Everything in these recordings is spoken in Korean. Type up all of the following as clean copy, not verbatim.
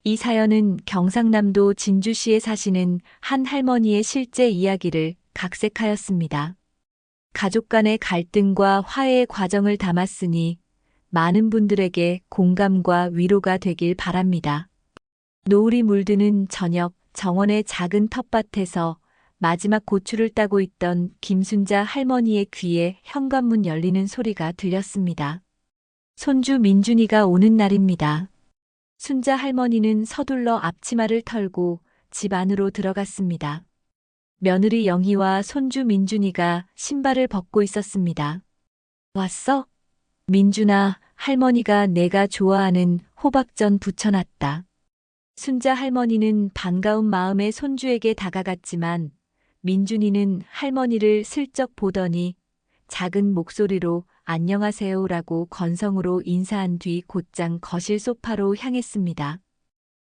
이 사연은 경상남도 진주시에 사시는 한 할머니의 실제 이야기를 각색하였습니다. 가족 간의 갈등과 화해의 과정을 담았으니 많은 분들에게 공감과 위로가 되길 바랍니다. 노을이 물드는 저녁, 정원의 작은 텃밭에서 마지막 고추를 따고 있던 김순자 할머니의 귀에 현관문 열리는 소리가 들렸습니다. 손주 민준이가 오는 날입니다. 순자 할머니는 서둘러 앞치마를 털고 집 안으로 들어갔습니다. 며느리 영희와 손주 민준이가 신발을 벗고 있었습니다. 왔어? 민준아, 할머니가 내가 좋아하는 호박전 부쳐놨다. 순자 할머니는 반가운 마음에 손주에게 다가갔지만 민준이는 할머니를 슬쩍 보더니 작은 목소리로 안녕하세요라고 건성으로 인사한 뒤 곧장 거실 소파로 향했습니다.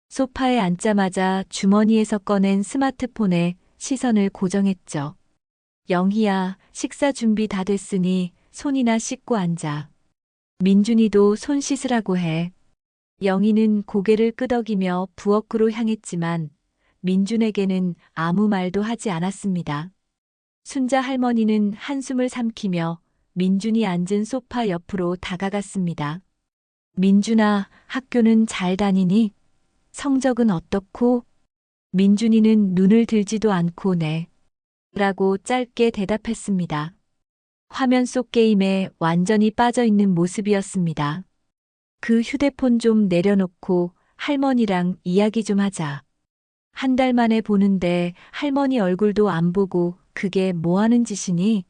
소파에 앉자마자 주머니에서 꺼낸 스마트폰에 시선을 고정했죠. 영희야, 식사 준비 다 됐으니 손이나 씻고 앉아. 민준이도 손 씻으라고 해. 영희는 고개를 끄덕이며 부엌으로 향했지만 민준에게는 아무 말도 하지 않았습니다. 순자 할머니는 한숨을 삼키며 민준이 앉은 소파 옆으로 다가갔습니다. 민준아, 학교는 잘 다니니? 성적은 어떻고? 민준이는 눈을 들지도 않고 네. 라고 짧게 대답했습니다. 화면 속 게임에 완전히 빠져 있는 모습이었습니다. 그 휴대폰 좀 내려놓고 할머니랑 이야기 좀 하자. 한 달 만에 보는데 할머니 얼굴도 안 보고 그게 뭐 하는 짓이니?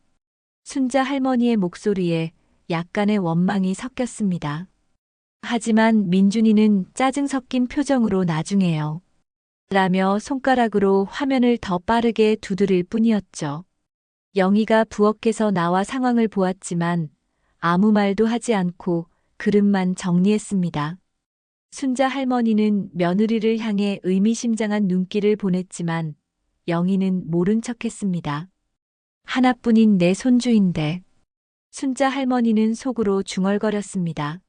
순자 할머니의 목소리에 약간의 원망이 섞였습니다. 하지만 민준이는 짜증 섞인 표정으로 나중에요. 라며 손가락으로 화면을 더 빠르게 두드릴 뿐이었죠. 영희가 부엌에서 나와 상황을 보았지만 아무 말도 하지 않고 그릇만 정리했습니다. 순자 할머니는 며느리를 향해 의미심장한 눈길을 보냈지만 영희는 모른 척했습니다. 하나뿐인 내 손주인데. 순자 할머니는 속으로 중얼거렸습니다.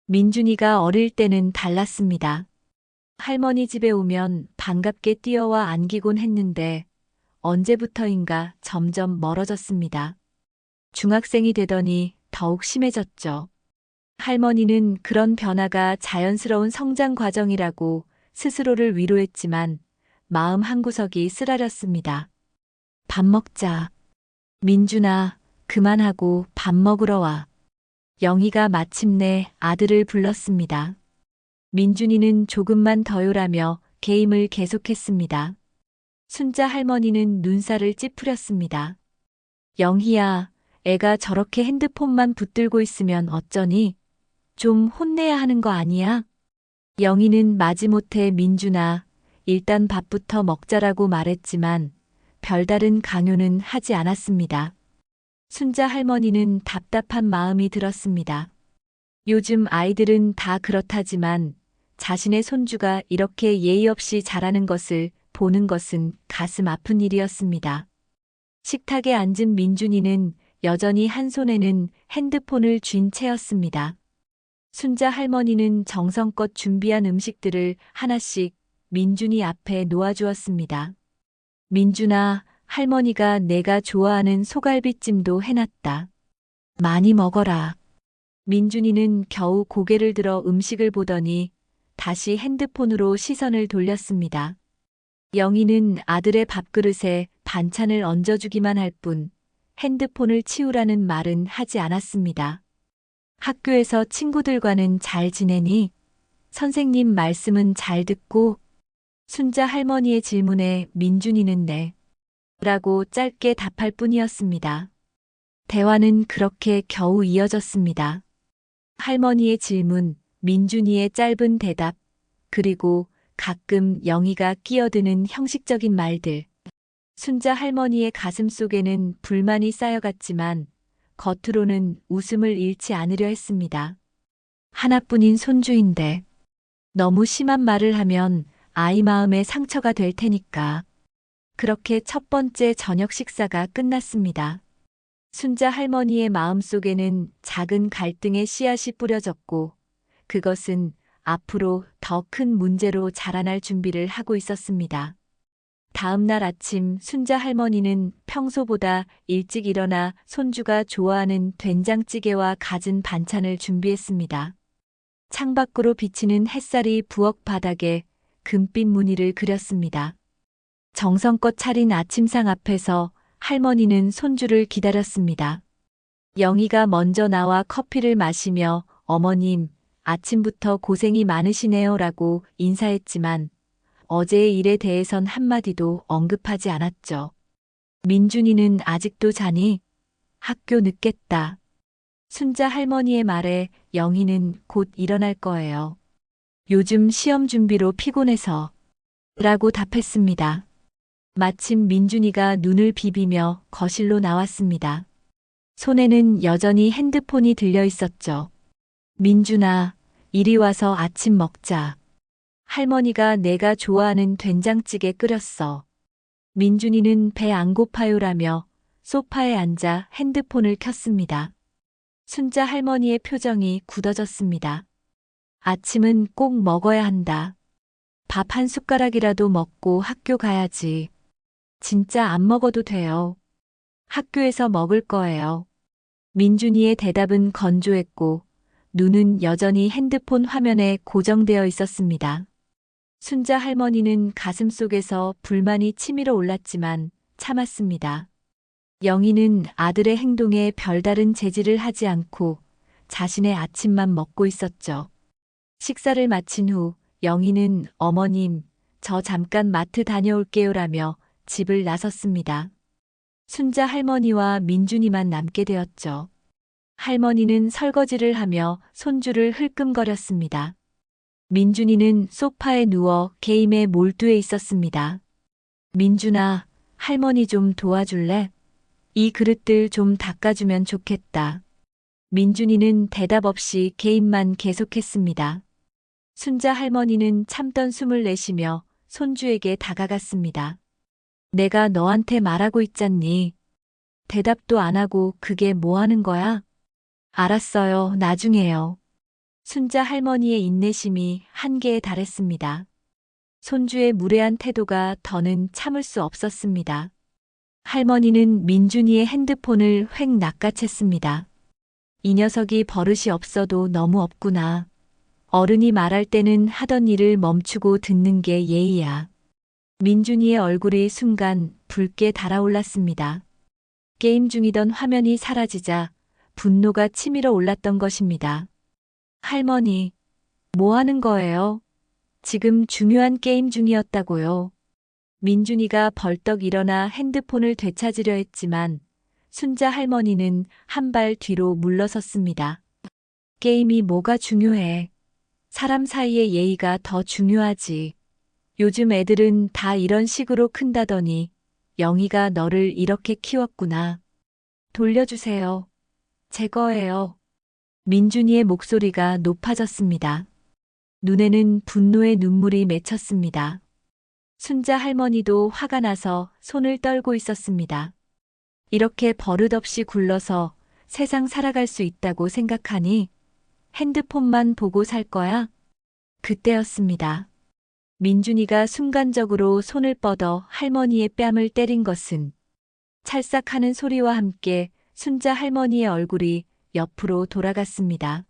민준이가 어릴 때는 달랐습니다. 할머니 집에 오면 반갑게 뛰어와 안기곤 했는데 언제부터인가 점점 멀어졌습니다. 중학생이 되더니 더욱 심해졌죠. 할머니는 그런 변화가 자연스러운 성장 과정이라고 스스로를 위로했지만 마음 한구석이 쓰라렸습니다. 밥 먹자. 민준아, 그만하고 밥 먹으러 와. 영희가 마침내 아들을 불렀습니다. 민준이는 조금만 더요라며 게임을 계속했습니다. 순자 할머니는 눈살을 찌푸렸습니다. 영희야, 애가 저렇게 핸드폰만 붙들고 있으면 어쩌니? 좀 혼내야 하는 거 아니야? 영희는 마지못해 민준아, 일단 밥부터 먹자라고 말했지만 별다른 강요는 하지 않았습니다. 순자 할머니는 답답한 마음이 들었습니다. 요즘 아이들은 다 그렇다지만 자신의 손주가 이렇게 예의 없이 자라는 것을 보는 것은 가슴 아픈 일이었습니다. 식탁에 앉은 민준이는 여전히 한 손에는 핸드폰을 쥔 채였습니다. 순자 할머니는 정성껏 준비한 음식들을 하나씩 민준이 앞에 놓아주었습니다. 민준아, 할머니가 내가 좋아하는 소갈비찜도 해놨다. 많이 먹어라. 민준이는 겨우 고개를 들어 음식을 보더니 다시 핸드폰으로 시선을 돌렸습니다. 영희는 아들의 밥그릇에 반찬을 얹어주기만 할 뿐 핸드폰을 치우라는 말은 하지 않았습니다. 학교에서 친구들과는 잘 지내니? 선생님 말씀은 잘 듣고? 순자 할머니의 질문에 민준이는 네. 라고 짧게 답할 뿐이었습니다. 대화는 그렇게 겨우 이어졌습니다. 할머니의 질문, 민준이의 짧은 대답, 그리고 가끔 영희가 끼어드는 형식적인 말들. 순자 할머니의 가슴 속에는 불만이 쌓여갔지만 겉으로는 웃음을 잃지 않으려 했습니다. 하나뿐인 손주인데 너무 심한 말을 하면 아이 마음에 상처가 될 테니까. 그렇게 첫 번째 저녁 식사가 끝났습니다. 순자 할머니의 마음속에는 작은 갈등의 씨앗이 뿌려졌고 그것은 앞으로 더 큰 문제로 자라날 준비를 하고 있었습니다. 다음 날 아침 순자 할머니는 평소보다 일찍 일어나 손주가 좋아하는 된장찌개와 갖은 반찬을 준비했습니다. 창밖으로 비치는 햇살이 부엌 바닥에 금빛 무늬를 그렸습니다. 정성껏 차린 아침상 앞에서 할머니는 손주를 기다렸습니다. 영희가 먼저 나와 커피를 마시며 어머님, 아침부터 고생이 많으시네요 라고 인사했지만 어제의 일에 대해선 한마디도 언급하지 않았죠. 민준이는 아직도 자니? 학교 늦겠다. 순자 할머니의 말에 영희는 곧 일어날 거예요. 요즘 시험 준비로 피곤해서 라고 답했습니다. 마침 민준이가 눈을 비비며 거실로 나왔습니다. 손에는 여전히 핸드폰이 들려 있었죠. 민준아, 이리 와서 아침 먹자. 할머니가 내가 좋아하는 된장찌개 끓였어. 민준이는 배 안 고파요라며 소파에 앉아 핸드폰을 켰습니다. 순자 할머니의 표정이 굳어졌습니다. 아침은 꼭 먹어야 한다. 밥 한 숟가락이라도 먹고 학교 가야지. 진짜 안 먹어도 돼요. 학교에서 먹을 거예요. 민준이의 대답은 건조했고 눈은 여전히 핸드폰 화면에 고정되어 있었습니다. 순자 할머니는 가슴속에서 불만이 치밀어 올랐지만 참았습니다. 영희는 아들의 행동에 별다른 제지를 하지 않고 자신의 아침만 먹고 있었죠. 식사를 마친 후 영희는 어머님, 저 잠깐 마트 다녀올게요라며 집을 나섰습니다. 순자 할머니와 민준이만 남게 되었죠. 할머니는 설거지를 하며 손주를 흘끔거렸습니다. 민준이는 소파에 누워 게임에 몰두해 있었습니다. 민준아, 할머니 좀 도와줄래? 이 그릇들 좀 닦아주면 좋겠다. 민준이는 대답 없이 게임만 계속했습니다. 순자 할머니는 참던 숨을 내쉬며 손주에게 다가갔습니다. 내가 너한테 말하고 있잖니. 대답도 안 하고 그게 뭐 하는 거야? 알았어요, 나중에요. 순자 할머니의 인내심이 한계에 달했습니다. 손주의 무례한 태도가 더는 참을 수 없었습니다. 할머니는 민준이의 핸드폰을 획 낚아챘습니다. 이 녀석이 버릇이 없어도 너무 없구나. 어른이 말할 때는 하던 일을 멈추고 듣는 게 예의야. 민준이의 얼굴이 순간 붉게 달아올랐습니다. 게임 중이던 화면이 사라지자 분노가 치밀어 올랐던 것입니다. 할머니, 뭐 하는 거예요? 지금 중요한 게임 중이었다고요. 민준이가 벌떡 일어나 핸드폰을 되찾으려 했지만 순자 할머니는 한 발 뒤로 물러섰습니다. 게임이 뭐가 중요해? 사람 사이의 예의가 더 중요하지. 요즘 애들은 다 이런 식으로 큰다더니 영희가 너를 이렇게 키웠구나. 돌려주세요. 제 거예요. 민준이의 목소리가 높아졌습니다. 눈에는 분노의 눈물이 맺혔습니다. 순자 할머니도 화가 나서 손을 떨고 있었습니다. 이렇게 버릇없이 굴러서 세상 살아갈 수 있다고 생각하니? 핸드폰만 보고 살 거야? 그때였습니다. 민준이가 순간적으로 손을 뻗어 할머니의 뺨을 때린 것은 찰싹하는 소리와 함께 순자 할머니의 얼굴이 옆으로 돌아갔습니다.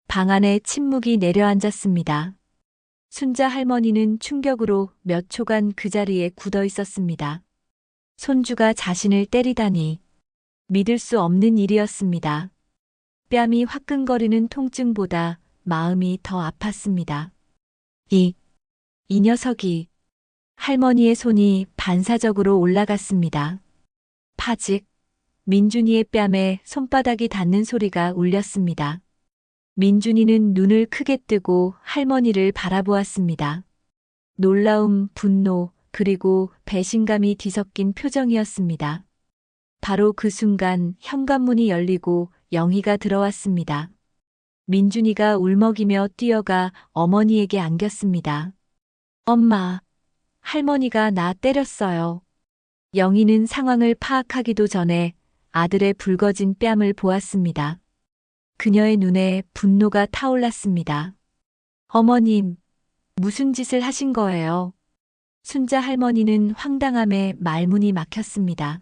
방 안에 침묵이 내려앉았습니다. 순자 할머니는 충격으로 몇 초간 그 자리에 굳어 있었습니다. 손주가 자신을 때리다니 믿을 수 없는 일이었습니다. 뺨이 화끈거리는 통증보다 마음이 더 아팠습니다. 이 녀석이 할머니의 손이 반사적으로 올라갔습니다. 파직 민준이의 뺨에 손바닥이 닿는 소리가 울렸습니다. 민준이는 눈을 크게 뜨고 할머니를 바라보았습니다. 놀라움, 분노, 그리고 배신감이 뒤섞인 표정이었습니다. 바로 그 순간 현관문이 열리고 영희가 들어왔습니다. 민준이가 울먹이며 뛰어가 어머니에게 안겼습니다. 엄마, 할머니가 나 때렸어요. 영희는 상황을 파악하기도 전에 아들의 붉어진 뺨을 보았습니다. 그녀의 눈에 분노가 타올랐습니다. 어머님, 무슨 짓을 하신 거예요? 순자 할머니는 황당함에 말문이 막혔습니다.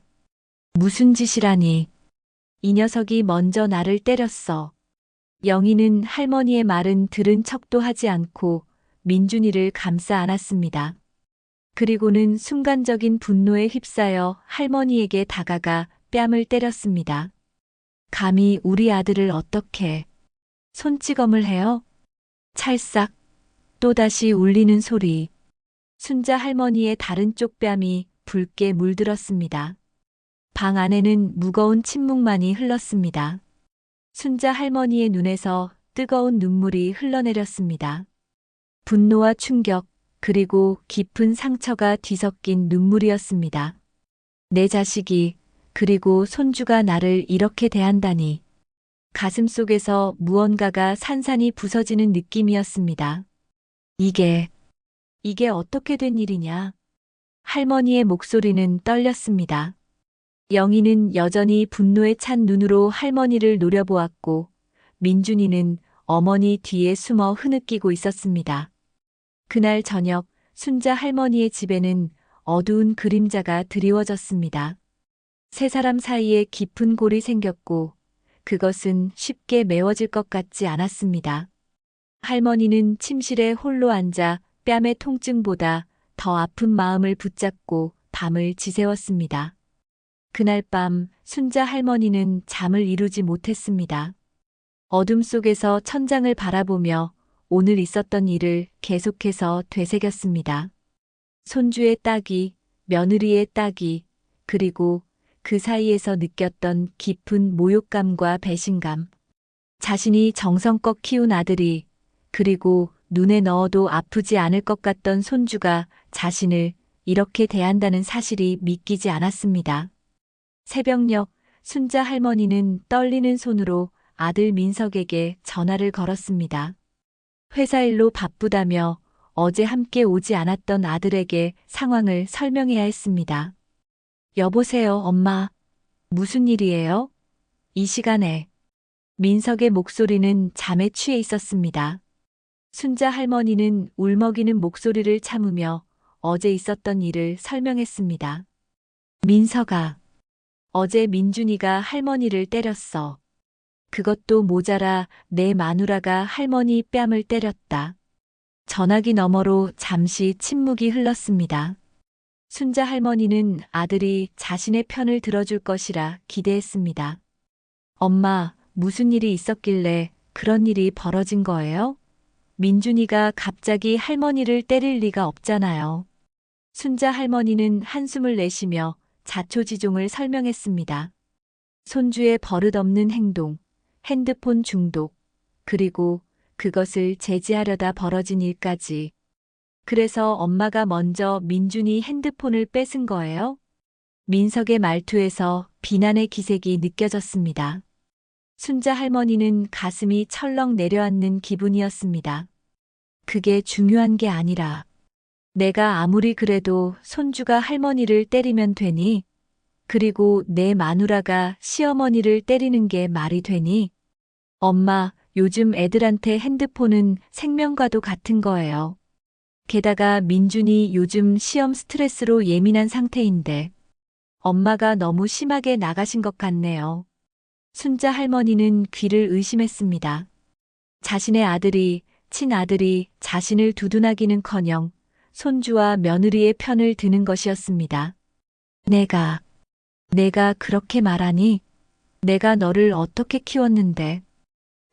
무슨 짓이라니? 이 녀석이 먼저 나를 때렸어. 영희는 할머니의 말은 들은 척도 하지 않고 민준이를 감싸 안았습니다. 그리고는 순간적인 분노에 휩싸여 할머니에게 다가가 뺨을 때렸습니다. 감히 우리 아들을 어떻게 손찌검을 해요? 찰싹 또다시 울리는 소리. 순자 할머니의 다른 쪽 뺨이 붉게 물들었습니다. 방 안에는 무거운 침묵만이 흘렀습니다. 순자 할머니의 눈에서 뜨거운 눈물이 흘러내렸습니다. 분노와 충격, 그리고 깊은 상처가 뒤섞인 눈물이었습니다. 내 자식이, 그리고 손주가 나를 이렇게 대한다니. 가슴 속에서 무언가가 산산이 부서지는 느낌이었습니다. 이게 어떻게 된 일이냐? 할머니의 목소리는 떨렸습니다. 영희는 여전히 분노에 찬 눈으로 할머니를 노려보았고, 민준이는 어머니 뒤에 숨어 흐느끼고 있었습니다. 그날 저녁, 순자 할머니의 집에는 어두운 그림자가 드리워졌습니다. 세 사람 사이에 깊은 골이 생겼고, 그것은 쉽게 메워질 것 같지 않았습니다. 할머니는 침실에 홀로 앉아 뺨의 통증보다 더 아픈 마음을 붙잡고 밤을 지새웠습니다. 그날 밤 순자 할머니는 잠을 이루지 못했습니다. 어둠 속에서 천장을 바라보며 오늘 있었던 일을 계속해서 되새겼습니다. 손주의 따귀, 며느리의 따귀, 그리고 그 사이에서 느꼈던 깊은 모욕감과 배신감. 자신이 정성껏 키운 아들이, 그리고 눈에 넣어도 아프지 않을 것 같던 손주가 자신을 이렇게 대한다는 사실이 믿기지 않았습니다. 새벽녘 순자 할머니는 떨리는 손으로 아들 민석에게 전화를 걸었습니다. 회사 일로 바쁘다며 어제 함께 오지 않았던 아들에게 상황을 설명해야 했습니다. 여보세요, 엄마. 무슨 일이에요? 이 시간에. 민석의 목소리는 잠에 취해 있었습니다. 순자 할머니는 울먹이는 목소리를 참으며 어제 있었던 일을 설명했습니다. 민석아, 어제 민준이가 할머니를 때렸어. 그것도 모자라 내 마누라가 할머니 뺨을 때렸다. 전화기 너머로 잠시 침묵이 흘렀습니다. 순자 할머니는 아들이 자신의 편을 들어줄 것이라 기대했습니다. 엄마, 무슨 일이 있었길래 그런 일이 벌어진 거예요? 민준이가 갑자기 할머니를 때릴 리가 없잖아요. 순자 할머니는 한숨을 내쉬며 자초지종을 설명했습니다. 손주의 버릇없는 행동, 핸드폰 중독, 그리고 그것을 제지하려다 벌어진 일까지. 그래서 엄마가 먼저 민준이 핸드폰을 뺏은 거예요? 민석의 말투에서 비난의 기색이 느껴졌습니다. 순자 할머니는 가슴이 철렁 내려앉는 기분이었습니다. 그게 중요한 게 아니라 내가 아무리 그래도 손주가 할머니를 때리면 되니? 그리고 내 마누라가 시어머니를 때리는 게 말이 되니? 엄마, 요즘 애들한테 핸드폰은 생명과도 같은 거예요. 게다가 민준이 요즘 시험 스트레스로 예민한 상태인데 엄마가 너무 심하게 나가신 것 같네요. 순자 할머니는 귀를 의심했습니다. 자신의 아들이, 친아들이 자신을 두둔하기는커녕 손주와 며느리의 편을 드는 것이었습니다. 내가 그렇게 말하니? 내가 너를 어떻게 키웠는데?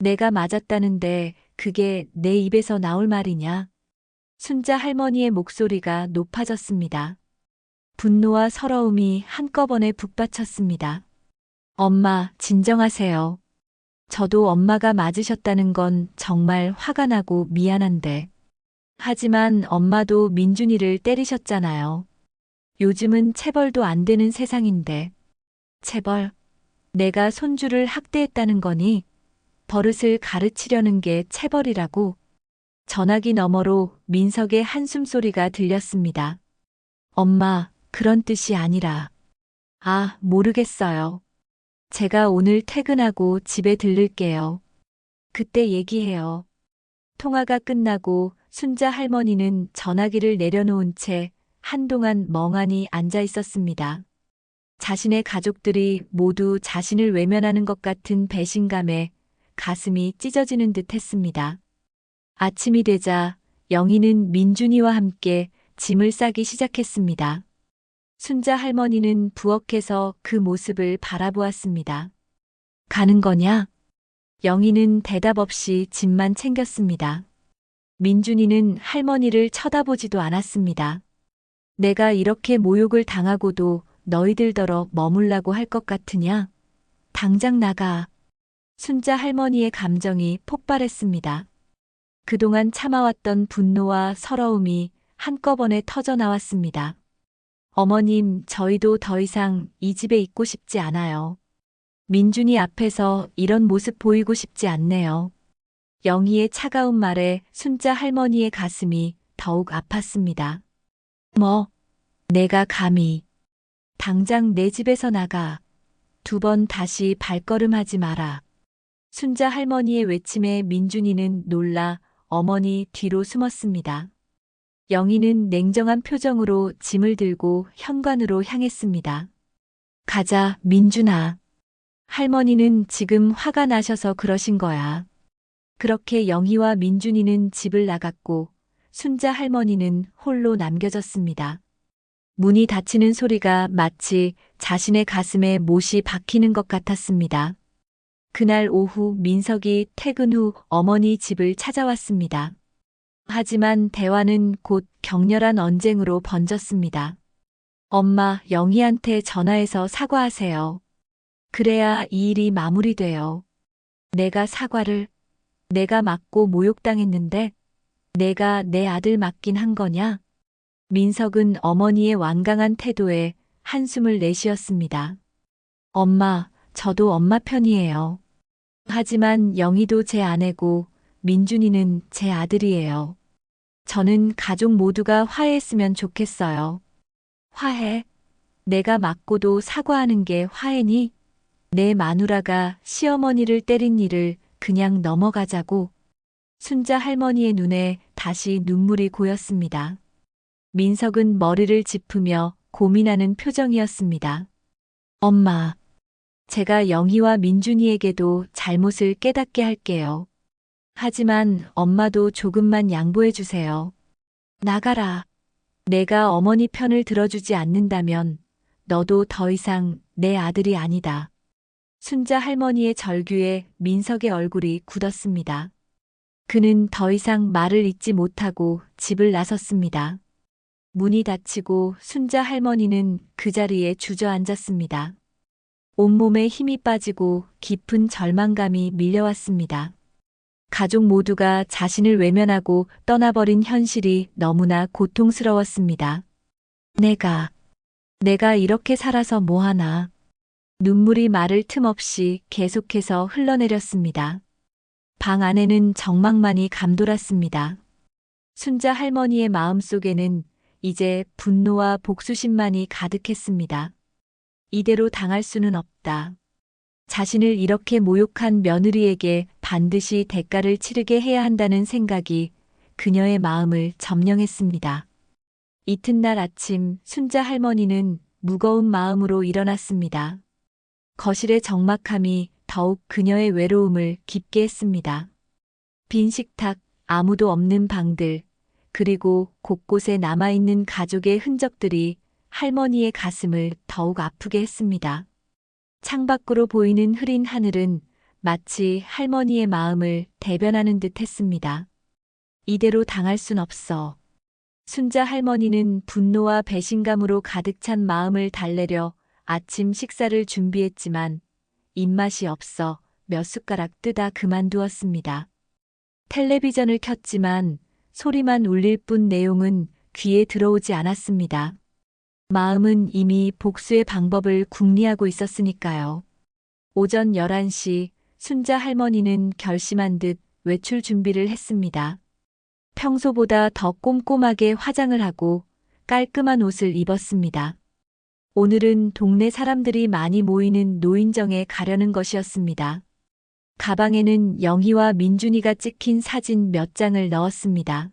내가 맞았다는데 그게 내 입에서 나올 말이냐? 순자 할머니의 목소리가 높아졌습니다. 분노와 서러움이 한꺼번에 북받쳤습니다. 엄마, 진정하세요. 저도 엄마가 맞으셨다는 건 정말 화가 나고 미안한데. 하지만 엄마도 민준이를 때리셨잖아요. 요즘은 체벌도 안 되는 세상인데. 체벌? 내가 손주를 학대했다는 거니? 버릇을 가르치려는 게 체벌이라고? 전화기 너머로 민석의 한숨소리가 들렸습니다. 엄마, 그런 뜻이 아니라. 아, 모르겠어요. 제가 오늘 퇴근하고 집에 들를게요. 그때 얘기해요. 통화가 끝나고 순자 할머니는 전화기를 내려놓은 채 한동안 멍하니 앉아 있었습니다. 자신의 가족들이 모두 자신을 외면하는 것 같은 배신감에 가슴이 찢어지는 듯 했습니다. 아침이 되자 영희는 민준이와 함께 짐을 싸기 시작했습니다. 순자 할머니는 부엌에서 그 모습을 바라보았습니다. 가는 거냐? 영희는 대답 없이 짐만 챙겼습니다. 민준이는 할머니를 쳐다보지도 않았습니다. 내가 이렇게 모욕을 당하고도 너희들더러 머물라고 할 것 같으냐? 당장 나가. 순자 할머니의 감정이 폭발했습니다. 그동안 참아왔던 분노와 서러움이 한꺼번에 터져 나왔습니다. 어머님, 저희도 더 이상 이 집에 있고 싶지 않아요. 민준이 앞에서 이런 모습 보이고 싶지 않네요. 영희의 차가운 말에 순자 할머니의 가슴이 더욱 아팠습니다. 뭐, 내가 감히. 당장 내 집에서 나가. 2번 다시 발걸음하지 마라. 순자 할머니의 외침에 민준이는 놀라 어머니 뒤로 숨었습니다. 영희는 냉정한 표정으로 짐을 들고 현관으로 향했습니다. 가자, 민준아. 할머니는 지금 화가 나셔서 그러신 거야. 그렇게 영희와 민준이는 집을 나갔고 순자 할머니는 홀로 남겨졌습니다. 문이 닫히는 소리가 마치 자신의 가슴에 못이 박히는 것 같았습니다. 그날 오후 민석이 퇴근 후 어머니 집을 찾아왔습니다. 하지만 대화는 곧 격렬한 언쟁으로 번졌습니다. 엄마, 영희한테 전화해서 사과하세요. 그래야 이 일이 마무리돼요. 내가 사과를, 내가 맞고 모욕당했는데 내가 내 아들 맞긴 한 거냐? 민석은 어머니의 완강한 태도에 한숨을 내쉬었습니다. 엄마, 저도 엄마 편이에요. 하지만 영희도 제 아내고 민준이는 제 아들이에요. 저는 가족 모두가 화해했으면 좋겠어요. 화해? 내가 맞고도 사과하는 게 화해니? 내 마누라가 시어머니를 때린 일을 그냥 넘어가자고. 순자 할머니의 눈에 다시 눈물이 고였습니다. 민석은 머리를 짚으며 고민하는 표정이었습니다. 엄마, 제가 영희와 민준이에게도 잘못을 깨닫게 할게요. 하지만 엄마도 조금만 양보해 주세요. 나가라. 내가 어머니 편을 들어주지 않는다면 너도 더 이상 내 아들이 아니다. 순자 할머니의 절규에 민석의 얼굴이 굳었습니다. 그는 더 이상 말을 잇지 못하고 집을 나섰습니다. 문이 닫히고 순자 할머니는 그 자리에 주저앉았습니다. 온몸에 힘이 빠지고 깊은 절망감이 밀려왔습니다. 가족 모두가 자신을 외면하고 떠나버린 현실이 너무나 고통스러웠습니다. 내가 이렇게 살아서 뭐하나. 눈물이 마를 틈 없이 계속해서 흘러내렸습니다. 방 안에는 정막만이 감돌았습니다. 순자 할머니의 마음속에는 이제 분노와 복수심만이 가득했습니다. 이대로 당할 수는 없다. 자신을 이렇게 모욕한 며느리에게 반드시 대가를 치르게 해야 한다는 생각이 그녀의 마음을 점령했습니다. 이튿날 아침 순자 할머니는 무거운 마음으로 일어났습니다. 거실의 적막함이 더욱 그녀의 외로움을 깊게 했습니다. 빈 식탁, 아무도 없는 방들, 그리고 곳곳에 남아있는 가족의 흔적들이 할머니의 가슴을 더욱 아프게 했습니다. 창밖으로 보이는 흐린 하늘은 마치 할머니의 마음을 대변하는 듯 했습니다. 이대로 당할 순 없어. 순자 할머니는 분노와 배신감으로 가득 찬 마음을 달래려 아침 식사를 준비했지만 입맛이 없어 몇 숟가락 뜨다 그만두었습니다. 텔레비전을 켰지만 소리만 울릴 뿐 내용은 귀에 들어오지 않았습니다. 마음은 이미 복수의 방법을 궁리하고 있었으니까요. 오전 11시 순자 할머니는 결심한 듯 외출 준비를 했습니다. 평소보다 더 꼼꼼하게 화장을 하고 깔끔한 옷을 입었습니다. 오늘은 동네 사람들이 많이 모이는 노인정에 가려는 것이었습니다. 가방에는 영희와 민준이가 찍힌 사진 몇 장을 넣었습니다.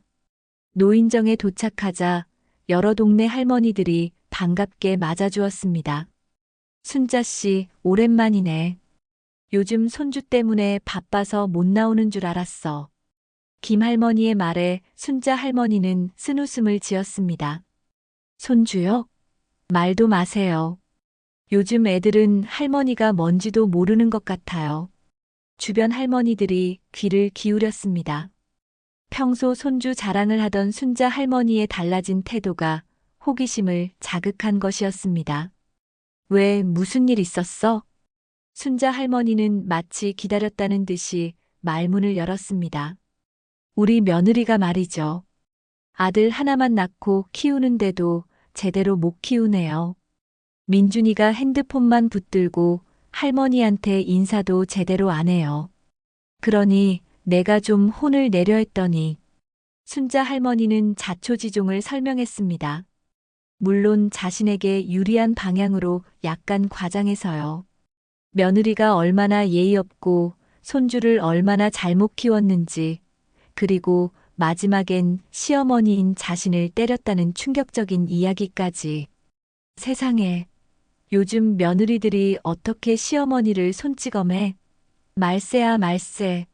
노인정에 도착하자 여러 동네 할머니들이 반갑게 맞아주었습니다. 순자 씨, 오랜만이네. 요즘 손주 때문에 바빠서 못 나오는 줄 알았어. 김 할머니의 말에 순자 할머니는 쓴웃음을 지었습니다. 손주요? 말도 마세요. 요즘 애들은 할머니가 뭔지도 모르는 것 같아요. 주변 할머니들이 귀를 기울였습니다. 평소 손주 자랑을 하던 순자 할머니의 달라진 태도가 호기심을 자극한 것이었습니다. 왜, 무슨 일 있었어? 순자 할머니는 마치 기다렸다는 듯이 말문을 열었습니다. 우리 며느리가 말이죠. 아들 하나만 낳고 키우는데도 제대로 못 키우네요. 민준이가 핸드폰만 붙들고 할머니한테 인사도 제대로 안 해요. 그러니 내가 좀 혼을 내려 했더니 순자 할머니는 자초지종을 설명했습니다. 물론 자신에게 유리한 방향으로 약간 과장해서요. 며느리가 얼마나 예의 없고 손주를 얼마나 잘못 키웠는지, 그리고 마지막엔 시어머니인 자신을 때렸다는 충격적인 이야기까지. 세상에, 요즘 며느리들이 어떻게 시어머니를 손찌검해? 말세야 말세.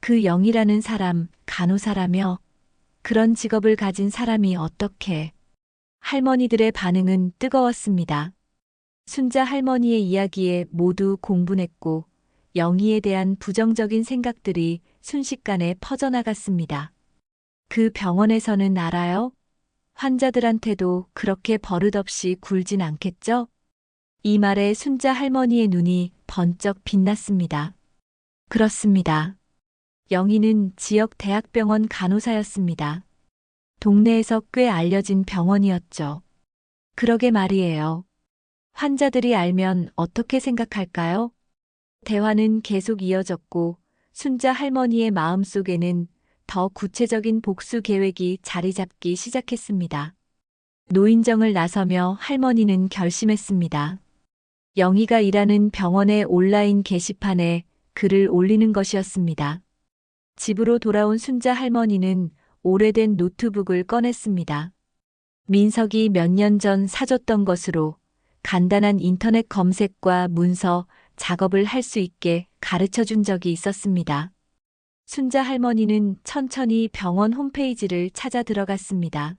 그 영이라는 사람, 간호사라며 그런 직업을 가진 사람이 어떻게. 할머니들의 반응은 뜨거웠습니다. 순자 할머니의 이야기에 모두 공분했고 영희에 대한 부정적인 생각들이 순식간에 퍼져나갔습니다. 그 병원에서는 알아요? 환자들한테도 그렇게 버릇없이 굴진 않겠죠? 이 말에 순자 할머니의 눈이 번쩍 빛났습니다. 그렇습니다. 영희는 지역 대학병원 간호사였습니다. 동네에서 꽤 알려진 병원이었죠. 그러게 말이에요. 환자들이 알면 어떻게 생각할까요? 대화는 계속 이어졌고 순자 할머니의 마음속에는 더 구체적인 복수 계획이 자리 잡기 시작했습니다. 노인정을 나서며 할머니는 결심했습니다. 영희가 일하는 병원의 온라인 게시판에 글을 올리는 것이었습니다. 집으로 돌아온 순자 할머니는 오래된 노트북을 꺼냈습니다. 민석이 몇 년 전 사줬던 것으로 간단한 인터넷 검색과 문서, 작업을 할 수 있게 가르쳐 준 적이 있었습니다. 순자 할머니는 천천히 병원 홈페이지를 찾아 들어갔습니다.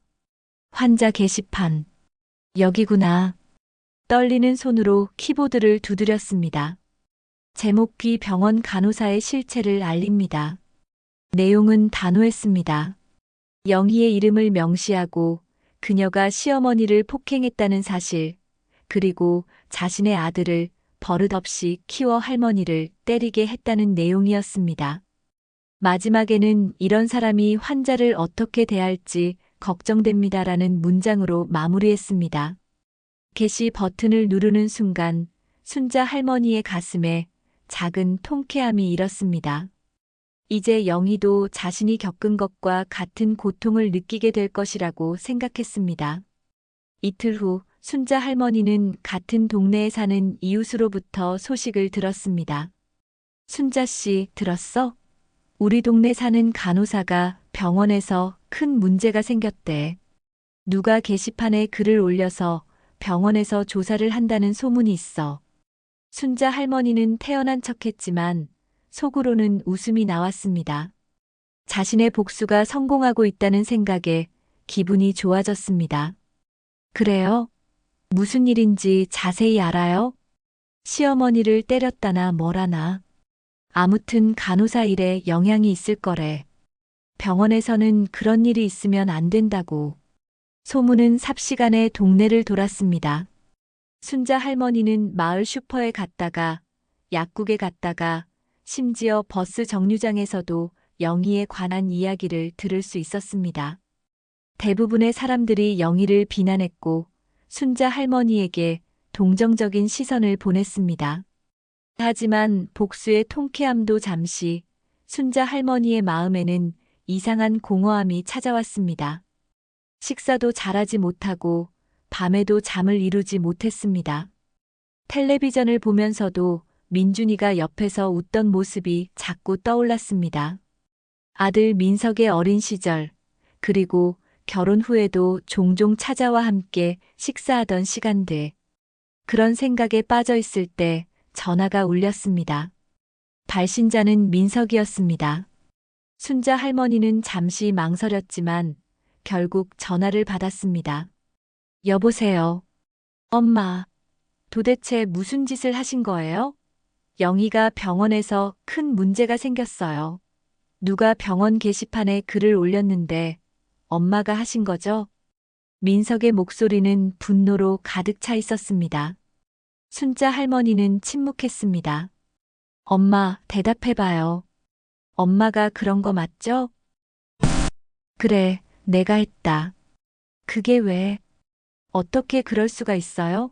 환자 게시판. 여기구나. 떨리는 손으로 키보드를 두드렸습니다. 제목 귀 병원 간호사의 실체를 알립니다. 내용은 단호했습니다. 영희의 이름을 명시하고 그녀가 시어머니를 폭행했다는 사실, 그리고 자신의 아들을 버릇없이 키워 할머니를 때리게 했다는 내용이었습니다. 마지막에는 이런 사람이 환자를 어떻게 대할지 걱정됩니다라는 문장으로 마무리했습니다. 게시 버튼을 누르는 순간 순자 할머니의 가슴에 작은 통쾌함이 일었습니다. 이제 영희도 자신이 겪은 것과 같은 고통을 느끼게 될 것이라고 생각했습니다. 이틀 후 순자 할머니는 같은 동네에 사는 이웃으로부터 소식을 들었습니다. 순자 씨, 들었어? 우리 동네 사는 간호사가 병원에서 큰 문제가 생겼대. 누가 게시판에 글을 올려서 병원에서 조사를 한다는 소문이 있어. 순자 할머니는 태연한 척했지만 속으로는 웃음이 나왔습니다. 자신의 복수가 성공하고 있다는 생각에 기분이 좋아졌습니다. 그래요? 무슨 일인지 자세히 알아요? 시어머니를 때렸다나 뭐라나. 아무튼 간호사 일에 영향이 있을 거래. 병원에서는 그런 일이 있으면 안 된다고. 소문은 삽시간에 동네를 돌았습니다. 순자 할머니는 마을 슈퍼에 갔다가 약국에 갔다가 심지어 버스 정류장에서도 영희에 관한 이야기를 들을 수 있었습니다. 대부분의 사람들이 영희를 비난했고 순자 할머니에게 동정적인 시선을 보냈습니다. 하지만 복수의 통쾌함도 잠시 순자 할머니의 마음에는 이상한 공허함이 찾아왔습니다. 식사도 잘하지 못하고 밤에도 잠을 이루지 못했습니다. 텔레비전을 보면서도 민준이가 옆에서 웃던 모습이 자꾸 떠올랐습니다. 아들 민석의 어린 시절, 그리고 결혼 후에도 종종 찾아와 함께 식사하던 시간들. 그런 생각에 빠져 있을 때 전화가 울렸습니다. 발신자는 민석이었습니다. 순자 할머니는 잠시 망설였지만 결국 전화를 받았습니다. 여보세요. 엄마, 도대체 무슨 짓을 하신 거예요? 영희가 병원에서 큰 문제가 생겼어요. 누가 병원 게시판에 글을 올렸는데 엄마가 하신 거죠? 민석의 목소리는 분노로 가득 차 있었습니다. 순자 할머니는 침묵했습니다. 엄마, 대답해봐요. 엄마가 그런 거 맞죠? 그래, 내가 했다. 그게 왜? 어떻게 그럴 수가 있어요?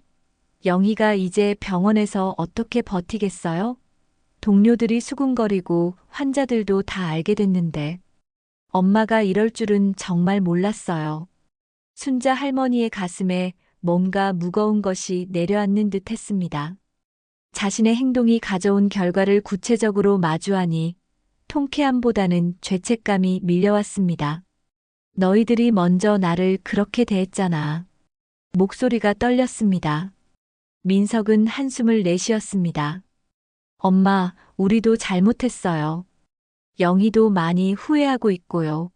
영희가 이제 병원에서 어떻게 버티겠어요? 동료들이 수군거리고 환자들도 다 알게 됐는데 엄마가 이럴 줄은 정말 몰랐어요. 순자 할머니의 가슴에 뭔가 무거운 것이 내려앉는 듯 했습니다. 자신의 행동이 가져온 결과를 구체적으로 마주하니 통쾌함보다는 죄책감이 밀려왔습니다. 너희들이 먼저 나를 그렇게 대했잖아. 목소리가 떨렸습니다. 민석은 한숨을 내쉬었습니다. 엄마, 우리도 잘못했어요. 영희도 많이 후회하고 있고요.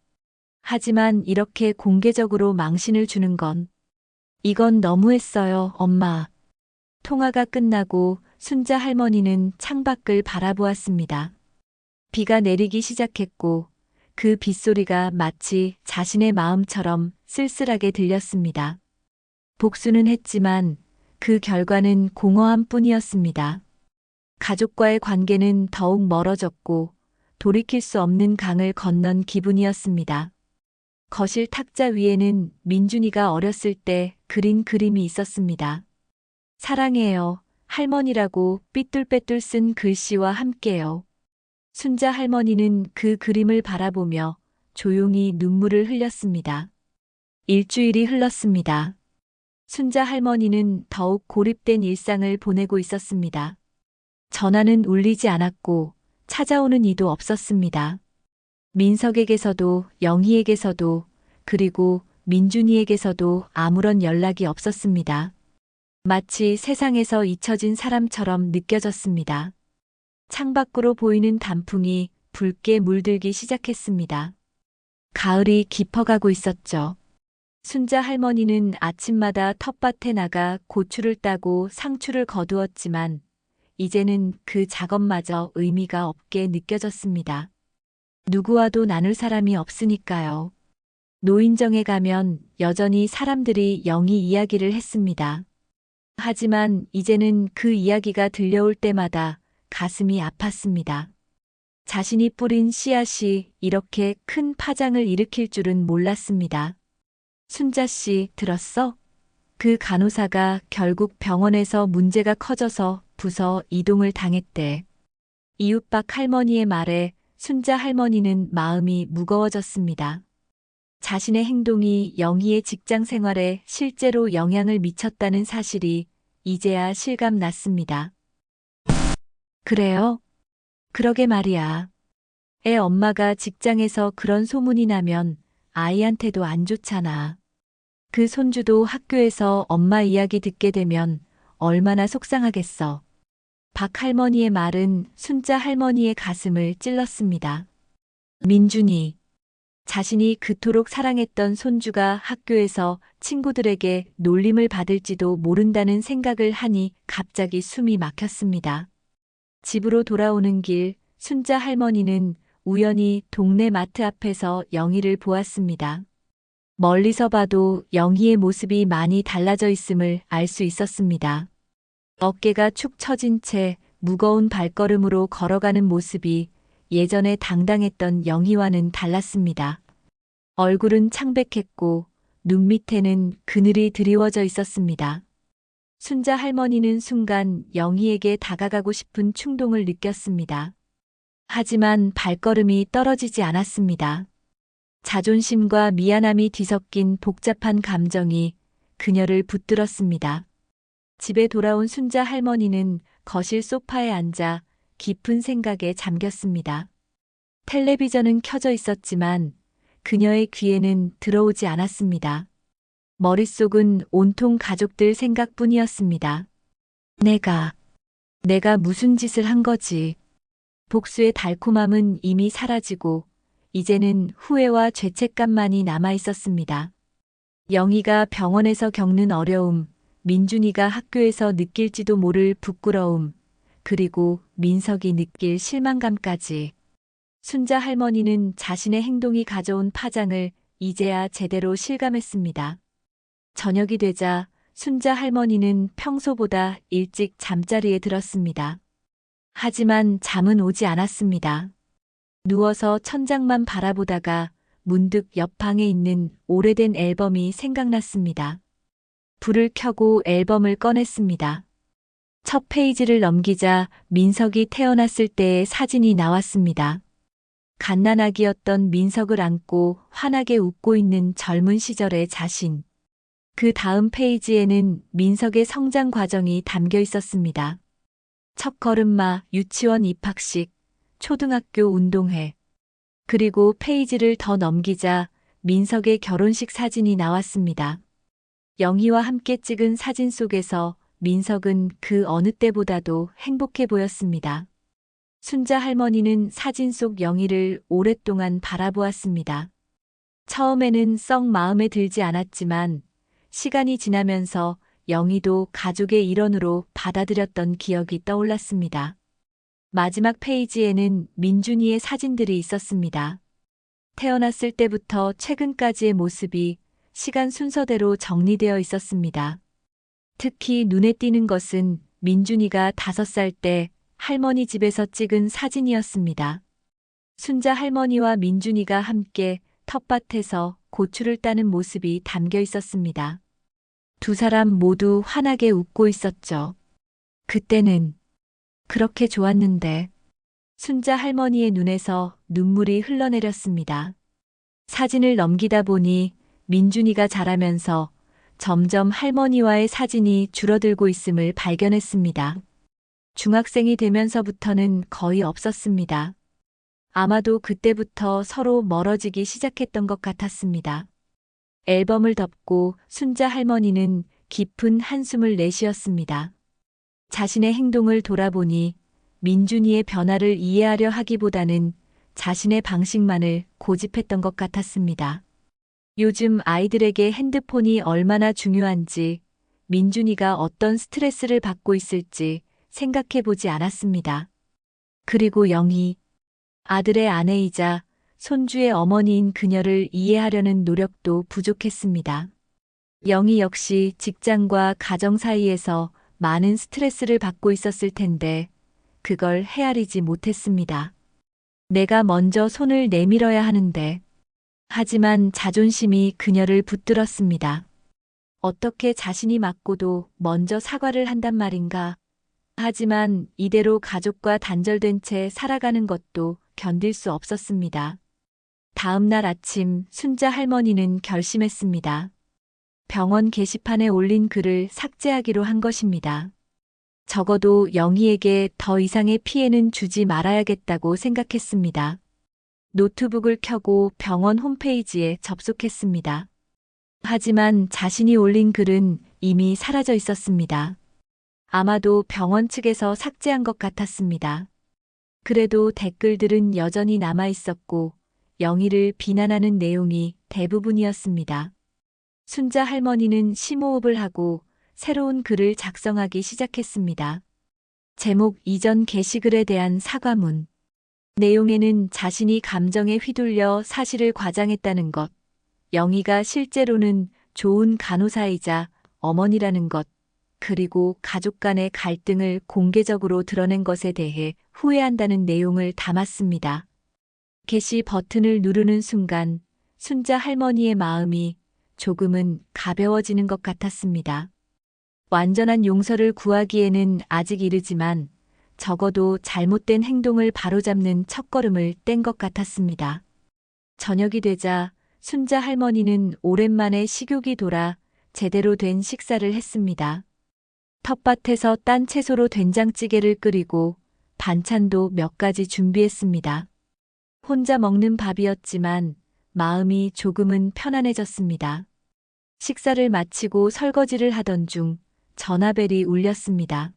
하지만 이렇게 공개적으로 망신을 주는 이건 너무했어요, 엄마. 통화가 끝나고 순자 할머니는 창밖을 바라보았습니다. 비가 내리기 시작했고 그 빗소리가 마치 자신의 마음처럼 쓸쓸하게 들렸습니다. 복수는 했지만 그 결과는 공허함 뿐이었습니다. 가족과의 관계는 더욱 멀어졌고 돌이킬 수 없는 강을 건넌 기분이었습니다. 거실 탁자 위에는 민준이가 어렸을 때 그린 그림이 있었습니다. 사랑해요, 할머니라고 삐뚤빼뚤 쓴 글씨와 함께요. 순자 할머니는 그 그림을 바라보며 조용히 눈물을 흘렸습니다. 일주일이 흘렀습니다. 순자 할머니는 더욱 고립된 일상을 보내고 있었습니다. 전화는 울리지 않았고 찾아오는 이도 없었습니다. 민석에게서도 영희에게서도 그리고 민준이에게서도 아무런 연락이 없었습니다. 마치 세상에서 잊혀진 사람처럼 느껴졌습니다. 창밖으로 보이는 단풍이 붉게 물들기 시작했습니다. 가을이 깊어가고 있었죠. 순자 할머니는 아침마다 텃밭에 나가 고추를 따고 상추를 거두었지만 이제는 그 작업마저 의미가 없게 느껴졌습니다. 누구와도 나눌 사람이 없으니까요. 노인정에 가면 여전히 사람들이 영희 이야기를 했습니다. 하지만 이제는 그 이야기가 들려올 때마다 가슴이 아팠습니다. 자신이 뿌린 씨앗이 이렇게 큰 파장을 일으킬 줄은 몰랐습니다. 순자 씨, 들었어? 그 간호사가 결국 병원에서 문제가 커져서 부서 이동을 당했대. 이웃박 할머니의 말에 순자 할머니는 마음이 무거워졌습니다. 자신의 행동이 영희의 직장 생활에 실제로 영향을 미쳤다는 사실이 이제야 실감났습니다. 그래요? 그러게 말이야. 애 엄마가 직장에서 그런 소문이 나면 아이한테도 안 좋잖아. 그 손주도 학교에서 엄마 이야기 듣게 되면 얼마나 속상하겠어. 박 할머니의 말은 순자 할머니의 가슴을 찔렀습니다. 민준이, 자신이 그토록 사랑했던 손주가 학교에서 친구들에게 놀림을 받을지도 모른다는 생각을 하니 갑자기 숨이 막혔습니다. 집으로 돌아오는 길, 순자 할머니는 우연히 동네 마트 앞에서 영희를 보았습니다. 멀리서 봐도 영희의 모습이 많이 달라져 있음을 알 수 있었습니다. 어깨가 축 처진 채 무거운 발걸음으로 걸어가는 모습이 예전에 당당했던 영희와는 달랐습니다. 얼굴은 창백했고 눈 밑에는 그늘이 드리워져 있었습니다. 순자 할머니는 순간 영희에게 다가가고 싶은 충동을 느꼈습니다. 하지만 발걸음이 떨어지지 않았습니다. 자존심과 미안함이 뒤섞인 복잡한 감정이 그녀를 붙들었습니다. 집에 돌아온 순자 할머니는 거실 소파에 앉아 깊은 생각에 잠겼습니다. 텔레비전은 켜져 있었지만 그녀의 귀에는 들어오지 않았습니다. 머릿속은 온통 가족들 생각뿐이었습니다. 내가 무슨 짓을 한 거지? 복수의 달콤함은 이미 사라지고 이제는 후회와 죄책감만이 남아 있었습니다. 영희가 병원에서 겪는 어려움, 민준이가 학교에서 느낄지도 모를 부끄러움, 그리고 민석이 느낄 실망감까지. 순자 할머니는 자신의 행동이 가져온 파장을 이제야 제대로 실감했습니다. 저녁이 되자 순자 할머니는 평소보다 일찍 잠자리에 들었습니다. 하지만 잠은 오지 않았습니다. 누워서 천장만 바라보다가 문득 옆방에 있는 오래된 앨범이 생각났습니다. 불을 켜고 앨범을 꺼냈습니다. 첫 페이지를 넘기자 민석이 태어났을 때의 사진이 나왔습니다. 갓난아기였던 민석을 안고 환하게 웃고 있는 젊은 시절의 자신. 그 다음 페이지에는 민석의 성장 과정이 담겨 있었습니다. 첫 걸음마, 유치원 입학식, 초등학교 운동회. 그리고 페이지를 더 넘기자 민석의 결혼식 사진이 나왔습니다. 영희와 함께 찍은 사진 속에서 민석은 그 어느 때보다도 행복해 보였습니다. 순자 할머니는 사진 속 영희를 오랫동안 바라보았습니다. 처음에는 썩 마음에 들지 않았지만 시간이 지나면서 영희도 가족의 일원으로 받아들였던 기억이 떠올랐습니다. 마지막 페이지에는 민준이의 사진들이 있었습니다. 태어났을 때부터 최근까지의 모습이 시간 순서대로 정리되어 있었습니다. 특히 눈에 띄는 것은 민준이가 5살 때 할머니 집에서 찍은 사진이었습니다. 순자 할머니와 민준이가 함께 텃밭에서 고추를 따는 모습이 담겨 있었습니다. 두 사람 모두 환하게 웃고 있었죠. 그때는 그렇게 좋았는데. 순자 할머니의 눈에서 눈물이 흘러내렸습니다. 사진을 넘기다 보니 민준이가 자라면서 점점 할머니와의 사진이 줄어들고 있음을 발견했습니다. 중학생이 되면서부터는 거의 없었습니다. 아마도 그때부터 서로 멀어지기 시작했던 것 같았습니다. 앨범을 덮고 순자 할머니는 깊은 한숨을 내쉬었습니다. 자신의 행동을 돌아보니 민준이의 변화를 이해하려 하기보다는 자신의 방식만을 고집했던 것 같았습니다. 요즘 아이들에게 핸드폰이 얼마나 중요한지, 민준이가 어떤 스트레스를 받고 있을지 생각해 보지 않았습니다. 그리고 영희, 아들의 아내이자 손주의 어머니인 그녀를 이해하려는 노력도 부족했습니다. 영희 역시 직장과 가정 사이에서 많은 스트레스를 받고 있었을 텐데 그걸 헤아리지 못했습니다. 내가 먼저 손을 내밀어야 하는데. 하지만 자존심이 그녀를 붙들었습니다. 어떻게 자신이 맞고도 먼저 사과를 한단 말인가. 하지만 이대로 가족과 단절된 채 살아가는 것도 견딜 수 없었습니다. 다음 날 아침 순자 할머니는 결심했습니다. 병원 게시판에 올린 글을 삭제하기로 한 것입니다. 적어도 영희에게 더 이상의 피해는 주지 말아야겠다고 생각했습니다. 노트북을 켜고 병원 홈페이지에 접속했습니다. 하지만 자신이 올린 글은 이미 사라져 있었습니다. 아마도 병원 측에서 삭제한 것 같았습니다. 그래도 댓글들은 여전히 남아 있었고 영희를 비난하는 내용이 대부분이었습니다. 순자 할머니는 심호흡을 하고 새로운 글을 작성하기 시작했습니다. 제목 이전 게시글에 대한 사과문. 내용에는 자신이 감정에 휘둘려 사실을 과장했다는 것, 영희가 실제로는 좋은 간호사이자 어머니라는 것, 그리고 가족 간의 갈등을 공개적으로 드러낸 것에 대해 후회한다는 내용을 담았습니다. 게시 버튼을 누르는 순간 순자 할머니의 마음이 조금은 가벼워지는 것 같았습니다. 완전한 용서를 구하기에는 아직 이르지만 적어도 잘못된 행동을 바로잡는 첫걸음을 뗀 것 같았습니다. 저녁이 되자 순자 할머니는 오랜만에 식욕이 돌아 제대로 된 식사를 했습니다. 텃밭에서 딴 채소로 된장찌개를 끓이고 반찬도 몇 가지 준비했습니다. 혼자 먹는 밥이었지만 마음이 조금은 편안해졌습니다. 식사를 마치고 설거지를 하던 중 전화벨이 울렸습니다.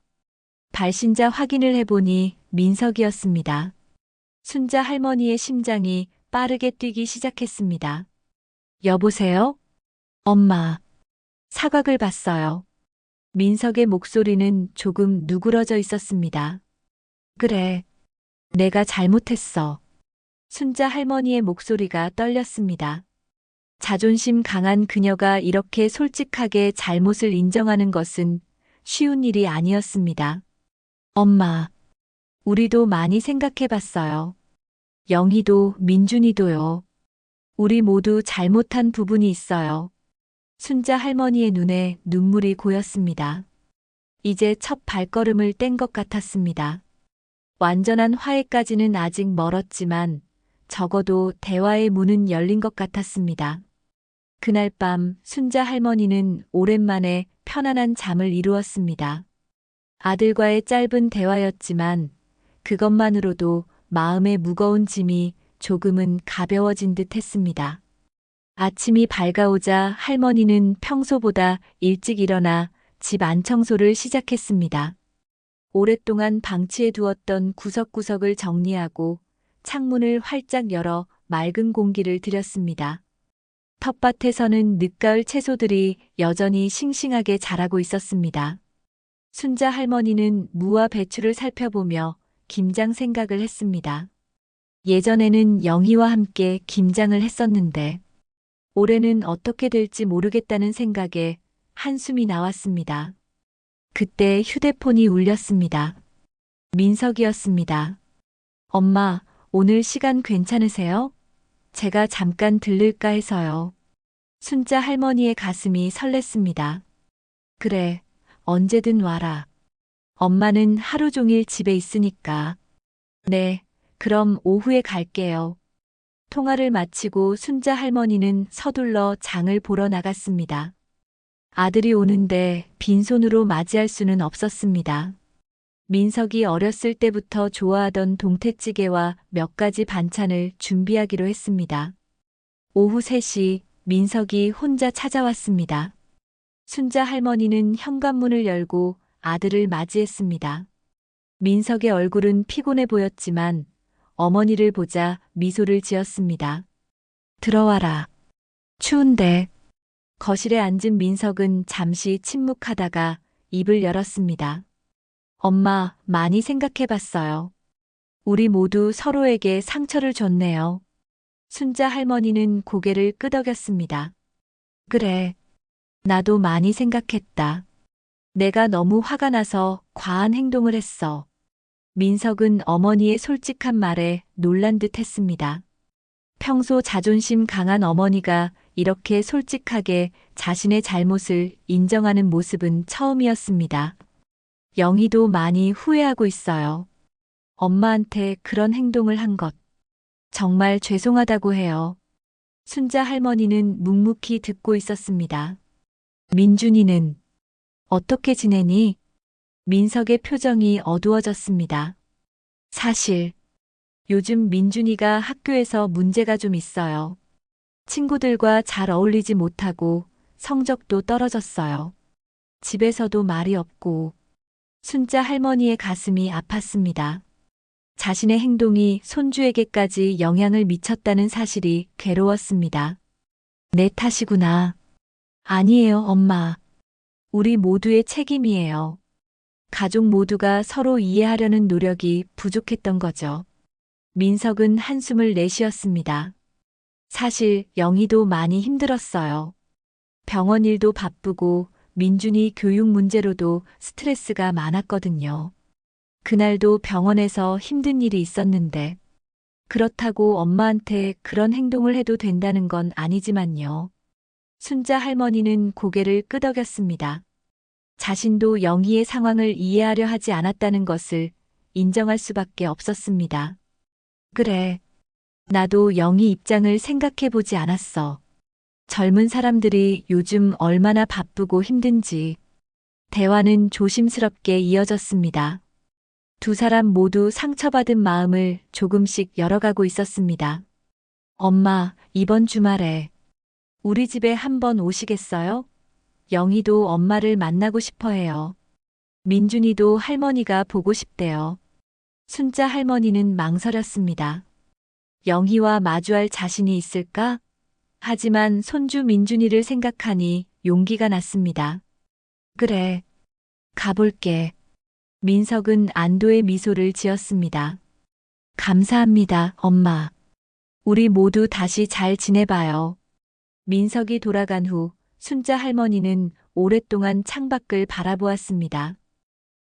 발신자 확인을 해보니 민석이었습니다. 순자 할머니의 심장이 빠르게 뛰기 시작했습니다. 여보세요? 엄마. 사각을 봤어요. 민석의 목소리는 조금 누그러져 있었습니다. 그래. 내가 잘못했어. 순자 할머니의 목소리가 떨렸습니다. 자존심 강한 그녀가 이렇게 솔직하게 잘못을 인정하는 것은 쉬운 일이 아니었습니다. 엄마, 우리도 많이 생각해 봤어요. 영희도 민준이도요. 우리 모두 잘못한 부분이 있어요. 순자 할머니의 눈에 눈물이 고였습니다. 이제 첫 발걸음을 뗀 것 같았습니다. 완전한 화해까지는 아직 멀었지만 적어도 대화의 문은 열린 것 같았습니다. 그날 밤 순자 할머니는 오랜만에 편안한 잠을 이루었습니다. 아들과의 짧은 대화였지만 그것만으로도 마음의 무거운 짐이 조금은 가벼워진 듯 했습니다. 아침이 밝아오자 할머니는 평소보다 일찍 일어나 집 안청소를 시작했습니다. 오랫동안 방치해 두었던 구석구석을 정리하고 창문을 활짝 열어 맑은 공기를 들였습니다. 텃밭에서는 늦가을 채소들이 여전히 싱싱하게 자라고 있었습니다. 순자 할머니는 무와 배추를 살펴보며 김장 생각을 했습니다. 예전에는 영희와 함께 김장을 했었는데 올해는 어떻게 될지 모르겠다는 생각에 한숨이 나왔습니다. 그때 휴대폰이 울렸습니다. 민석이었습니다. 엄마, 오늘 시간 괜찮으세요? 제가 잠깐 들를까 해서요. 순자 할머니의 가슴이 설렜습니다. 그래, 언제든 와라. 엄마는 하루 종일 집에 있으니까. 네, 그럼 오후에 갈게요. 통화를 마치고 순자 할머니는 서둘러 장을 보러 나갔습니다. 아들이 오는데 빈손으로 맞이할 수는 없었습니다. 민석이 어렸을 때부터 좋아하던 동태찌개와 몇 가지 반찬을 준비하기로 했습니다. 오후 3시 민석이 혼자 찾아왔습니다. 순자 할머니는 현관문을 열고 아들을 맞이했습니다. 민석의 얼굴은 피곤해 보였지만 어머니를 보자 미소를 지었습니다. 들어와라. 추운데. 거실에 앉은 민석은 잠시 침묵하다가 입을 열었습니다. 엄마, 많이 생각해 봤어요. 우리 모두 서로에게 상처를 줬네요. 순자 할머니는 고개를 끄덕였습니다. 그래. 나도 많이 생각했다. 내가 너무 화가 나서 과한 행동을 했어. 민석은 어머니의 솔직한 말에 놀란 듯 했습니다. 평소 자존심 강한 어머니가 이렇게 솔직하게 자신의 잘못을 인정하는 모습은 처음이었습니다. 영희도 많이 후회하고 있어요. 엄마한테 그런 행동을 한 것. 정말 죄송하다고 해요. 순자 할머니는 묵묵히 듣고 있었습니다. 민준이는 어떻게 지내니? 민석의 표정이 어두워졌습니다. 사실 요즘 민준이가 학교에서 문제가 좀 있어요. 친구들과 잘 어울리지 못하고 성적도 떨어졌어요. 집에서도 말이 없고. 순자 할머니의 가슴이 아팠습니다. 자신의 행동이 손주에게까지 영향을 미쳤다는 사실이 괴로웠습니다. 내 탓이구나. 아니에요, 엄마. 우리 모두의 책임이에요. 가족 모두가 서로 이해하려는 노력이 부족했던 거죠. 민석은 한숨을 내쉬었습니다. 사실 영희도 많이 힘들었어요. 병원 일도 바쁘고 민준이 교육 문제로도 스트레스가 많았거든요. 그날도 병원에서 힘든 일이 있었는데 그렇다고 엄마한테 그런 행동을 해도 된다는 건 아니지만요. 순자 할머니는 고개를 끄덕였습니다. 자신도 영희의 상황을 이해하려 하지 않았다는 것을 인정할 수밖에 없었습니다. 그래. 나도 영희 입장을 생각해 보지 않았어. 젊은 사람들이 요즘 얼마나 바쁘고 힘든지. 대화는 조심스럽게 이어졌습니다. 두 사람 모두 상처받은 마음을 조금씩 열어가고 있었습니다. 엄마, 이번 주말에 우리 집에 한번 오시겠어요? 영희도 엄마를 만나고 싶어 해요. 민준이도 할머니가 보고 싶대요. 순자 할머니는 망설였습니다. 영희와 마주할 자신이 있을까? 하지만 손주 민준이를 생각하니 용기가 났습니다. 그래, 가볼게. 민석은 안도의 미소를 지었습니다. 감사합니다, 엄마. 우리 모두 다시 잘 지내봐요. 민석이 돌아간 후 순자 할머니는 오랫동안 창밖을 바라보았습니다.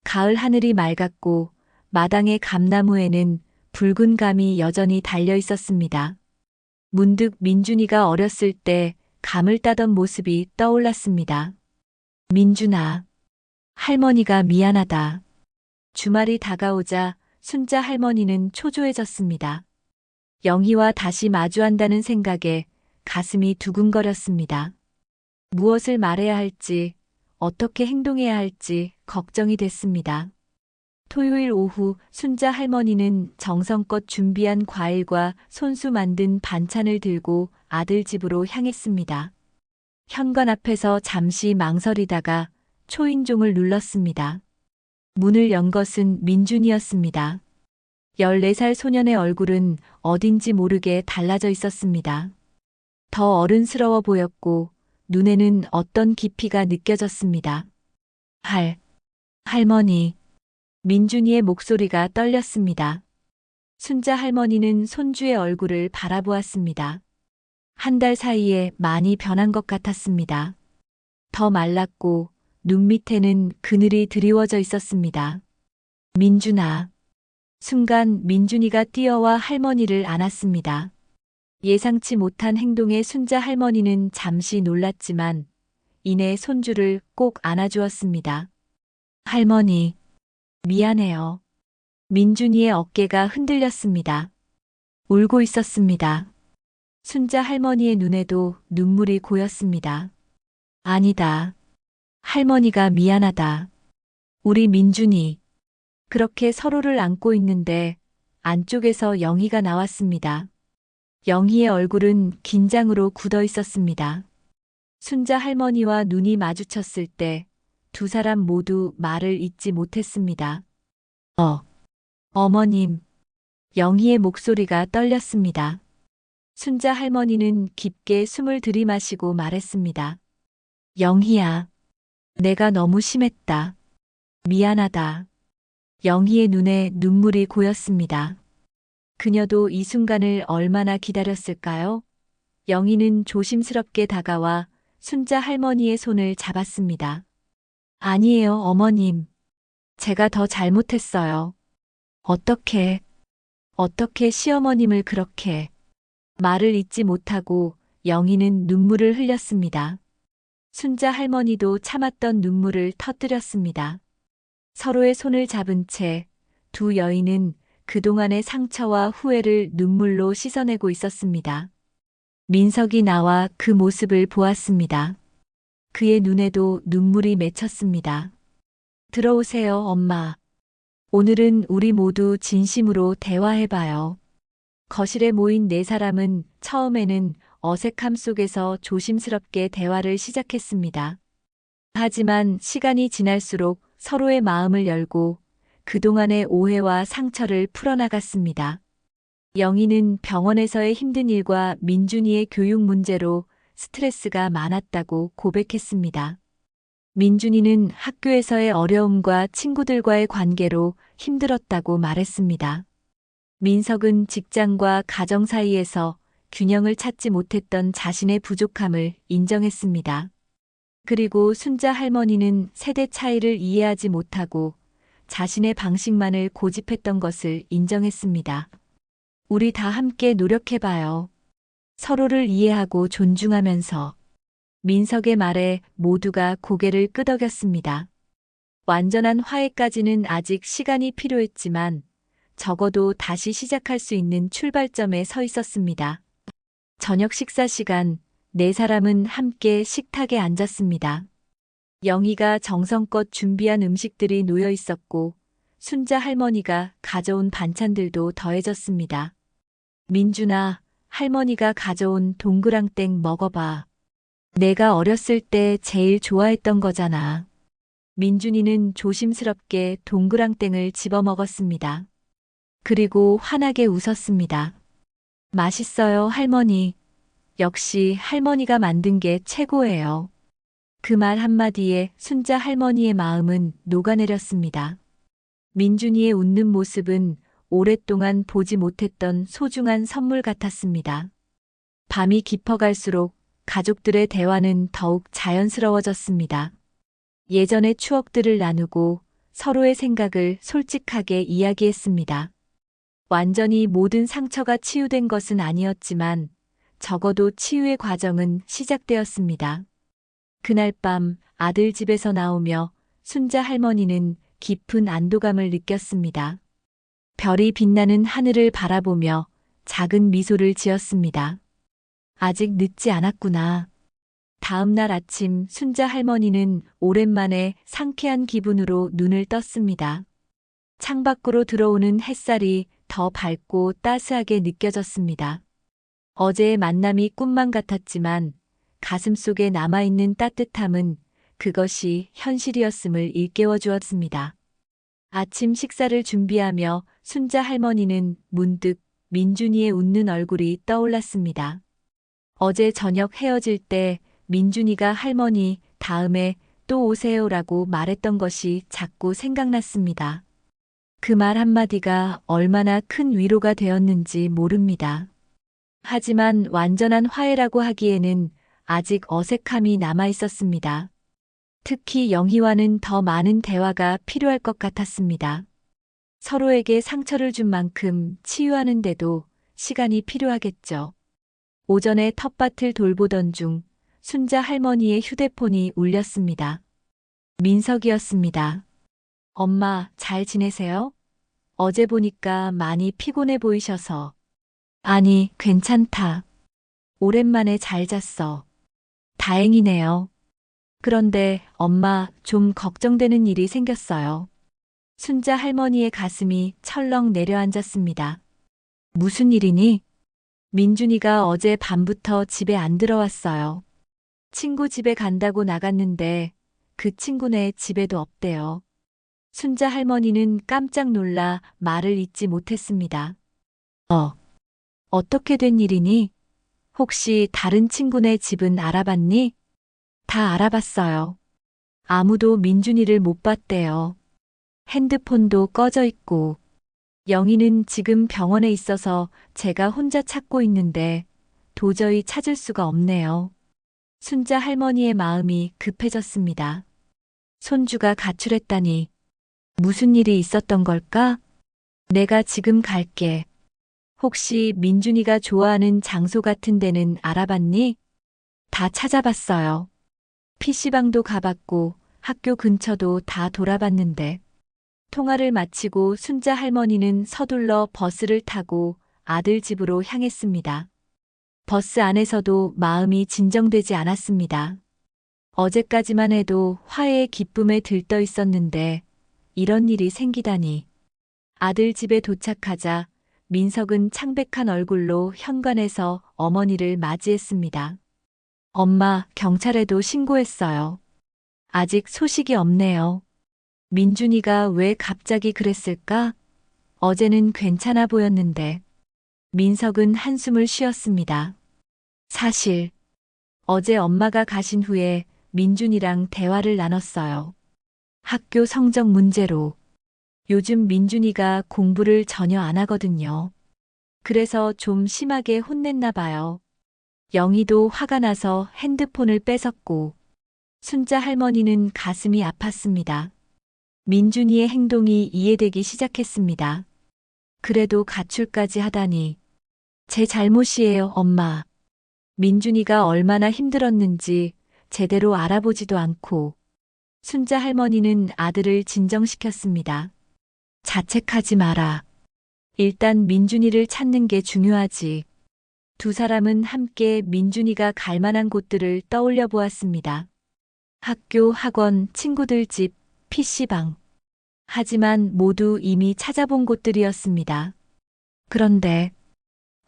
가을 하늘이 맑았고 마당의 감나무에는 붉은 감이 여전히 달려 있었습니다. 문득 민준이가 어렸을 때 감을 따던 모습이 떠올랐습니다. 민준아, 할머니가 미안하다. 주말이 다가오자 순자 할머니는 초조해졌습니다. 영희와 다시 마주한다는 생각에 가슴이 두근거렸습니다. 무엇을 말해야 할지, 어떻게 행동해야 할지 걱정이 됐습니다. 토요일 오후 순자 할머니는 정성껏 준비한 과일과 손수 만든 반찬을 들고 아들 집으로 향했습니다. 현관 앞에서 잠시 망설이다가 초인종을 눌렀습니다. 문을 연 것은 민준이었습니다. 14살 소년의 얼굴은 어딘지 모르게 달라져 있었습니다. 더 어른스러워 보였고 눈에는 어떤 깊이가 느껴졌습니다. 할머니. 민준이의 목소리가 떨렸습니다. 순자 할머니는 손주의 얼굴을 바라보았습니다. 한 달 사이에 많이 변한 것 같았습니다. 더 말랐고 눈 밑에는 그늘이 드리워져 있었습니다. 민준아. 순간 민준이가 뛰어와 할머니를 안았습니다. 예상치 못한 행동에 순자 할머니는 잠시 놀랐지만 이내 손주를 꼭 안아주었습니다. 할머니, 미안해요. 민준이의 어깨가 흔들렸습니다. 울고 있었습니다. 순자 할머니의 눈에도 눈물이 고였습니다. 아니다. 할머니가 미안하다. 우리 민준이. 그렇게 서로를 안고 있는데 안쪽에서 영희가 나왔습니다. 영희의 얼굴은 긴장으로 굳어 있었습니다. 순자 할머니와 눈이 마주쳤을 때 두 사람 모두 말을 잇지 못했습니다. 어머님. 영희의 목소리가 떨렸습니다. 순자 할머니는 깊게 숨을 들이마시고 말했습니다. 영희야. 내가 너무 심했다. 미안하다. 영희의 눈에 눈물이 고였습니다. 그녀도 이 순간을 얼마나 기다렸을까요? 영희는 조심스럽게 다가와 순자 할머니의 손을 잡았습니다. 아니에요, 어머님. 제가 더 잘못했어요. 어떻게 시어머님을 그렇게. 말을 잇지 못하고 영희는 눈물을 흘렸습니다. 순자 할머니도 참았던 눈물을 터뜨렸습니다. 서로의 손을 잡은 채 두 여인은 그동안의 상처와 후회를 눈물로 씻어내고 있었습니다. 민석이 나와 그 모습을 보았습니다. 그의 눈에도 눈물이 맺혔습니다. 들어오세요, 엄마. 오늘은 우리 모두 진심으로 대화해봐요. 거실에 모인 네 사람은 처음에는 어색함 속에서 조심스럽게 대화를 시작했습니다. 하지만 시간이 지날수록 서로의 마음을 열고 그동안의 오해와 상처를 풀어나갔습니다. 영희는 병원에서의 힘든 일과 민준이의 교육 문제로 스트레스가 많았다고 고백했습니다. 민준이는 학교에서의 어려움과 친구들과의 관계로 힘들었다고 말했습니다. 민석은 직장과 가정 사이에서 균형을 찾지 못했던 자신의 부족함을 인정했습니다. 그리고 순자 할머니는 세대 차이를 이해하지 못하고 자신의 방식만을 고집했던 것을 인정했습니다. 우리 다 함께 노력해봐요. 서로를 이해하고 존중하면서. 민석의 말에 모두가 고개를 끄덕였습니다. 완전한 화해까지는 아직 시간이 필요했지만 적어도 다시 시작할 수 있는 출발점에 서 있었습니다. 저녁 식사 시간, 네 사람은 함께 식탁에 앉았습니다. 영희가 정성껏 준비한 음식들이 놓여 있었고 순자 할머니가 가져온 반찬들도 더해졌습니다. 민준아, 할머니가 가져온 동그랑땡 먹어봐. 내가 어렸을 때 제일 좋아했던 거잖아. 민준이는 조심스럽게 동그랑땡을 집어 먹었습니다. 그리고 환하게 웃었습니다. 맛있어요, 할머니. 역시 할머니가 만든 게 최고예요. 그 말 한마디에 순자 할머니의 마음은 녹아내렸습니다. 민준이의 웃는 모습은 오랫동안 보지 못했던 소중한 선물 같았습니다. 밤이 깊어갈수록 가족들의 대화는 더욱 자연스러워졌습니다. 예전의 추억들을 나누고 서로의 생각을 솔직하게 이야기했습니다. 완전히 모든 상처가 치유된 것은 아니었지만 적어도 치유의 과정은 시작되었습니다. 그날 밤 아들 집에서 나오며 순자 할머니는 깊은 안도감을 느꼈습니다. 별이 빛나는 하늘을 바라보며 작은 미소를 지었습니다. 아직 늦지 않았구나. 다음 날 아침 순자 할머니는 오랜만에 상쾌한 기분으로 눈을 떴습니다. 창밖으로 들어오는 햇살이 더 밝고 따스하게 느껴졌습니다. 어제의 만남이 꿈만 같았지만 가슴속에 남아있는 따뜻함은 그것이 현실이었음을 일깨워 주었습니다. 아침 식사를 준비하며 순자 할머니는 문득 민준이의 웃는 얼굴이 떠올랐습니다. 어제 저녁 헤어질 때 민준이가 할머니 다음에 또 오세요라고 말했던 것이 자꾸 생각났습니다. 그 말 한마디가 얼마나 큰 위로가 되었는지 모릅니다. 하지만 완전한 화해라고 하기에는 아직 어색함이 남아 있었습니다. 특히 영희와는 더 많은 대화가 필요할 것 같았습니다. 서로에게 상처를 준 만큼 치유하는데도 시간이 필요하겠죠. 오전에 텃밭을 돌보던 중 순자 할머니의 휴대폰이 울렸습니다. 민석이었습니다. 엄마, 잘 지내세요? 어제 보니까 많이 피곤해 보이셔서. 아니, 괜찮다. 오랜만에 잘 잤어. 다행이네요. 그런데 엄마, 좀 걱정되는 일이 생겼어요. 순자 할머니의 가슴이 철렁 내려앉았습니다. 무슨 일이니? 민준이가 어제 밤부터 집에 안 들어왔어요. 친구 집에 간다고 나갔는데 그 친구네 집에도 없대요. 순자 할머니는 깜짝 놀라 말을 잇지 못했습니다. 어떻게 된 일이니? 혹시 다른 친구네 집은 알아봤니? 다 알아봤어요. 아무도 민준이를 못 봤대요. 핸드폰도 꺼져 있고. 영희는 지금 병원에 있어서 제가 혼자 찾고 있는데 도저히 찾을 수가 없네요. 순자 할머니의 마음이 급해졌습니다. 손주가 가출했다니. 무슨 일이 있었던 걸까? 내가 지금 갈게. 혹시 민준이가 좋아하는 장소 같은 데는 알아봤니? 다 찾아봤어요. PC방도 가봤고 학교 근처도 다 돌아봤는데. 통화를 마치고 순자 할머니는 서둘러 버스를 타고 아들 집으로 향했습니다. 버스 안에서도 마음이 진정되지 않았습니다. 어제까지만 해도 화해의 기쁨에 들떠 있었는데 이런 일이 생기다니. 아들 집에 도착하자 민석은 창백한 얼굴로 현관에서 어머니를 맞이했습니다. 엄마, 경찰에도 신고했어요. 아직 소식이 없네요. 민준이가 왜 갑자기 그랬을까? 어제는 괜찮아 보였는데. 민석은 한숨을 쉬었습니다. 사실 어제 엄마가 가신 후에 민준이랑 대화를 나눴어요. 학교 성적 문제로. 요즘 민준이가 공부를 전혀 안 하거든요. 그래서 좀 심하게 혼냈나 봐요. 영희도 화가 나서 핸드폰을 뺏었고 순자 할머니는 가슴이 아팠습니다. 민준이의 행동이 이해되기 시작했습니다. 그래도 가출까지 하다니. 제 잘못이에요, 엄마. 민준이가 얼마나 힘들었는지 제대로 알아보지도 않고. 순자 할머니는 아들을 진정시켰습니다. 자책하지 마라. 일단 민준이를 찾는 게 중요하지. 두 사람은 함께 민준이가 갈 만한 곳들을 떠올려 보았습니다. 학교, 학원, 친구들 집, PC방. 하지만 모두 이미 찾아본 곳들이었습니다. 그런데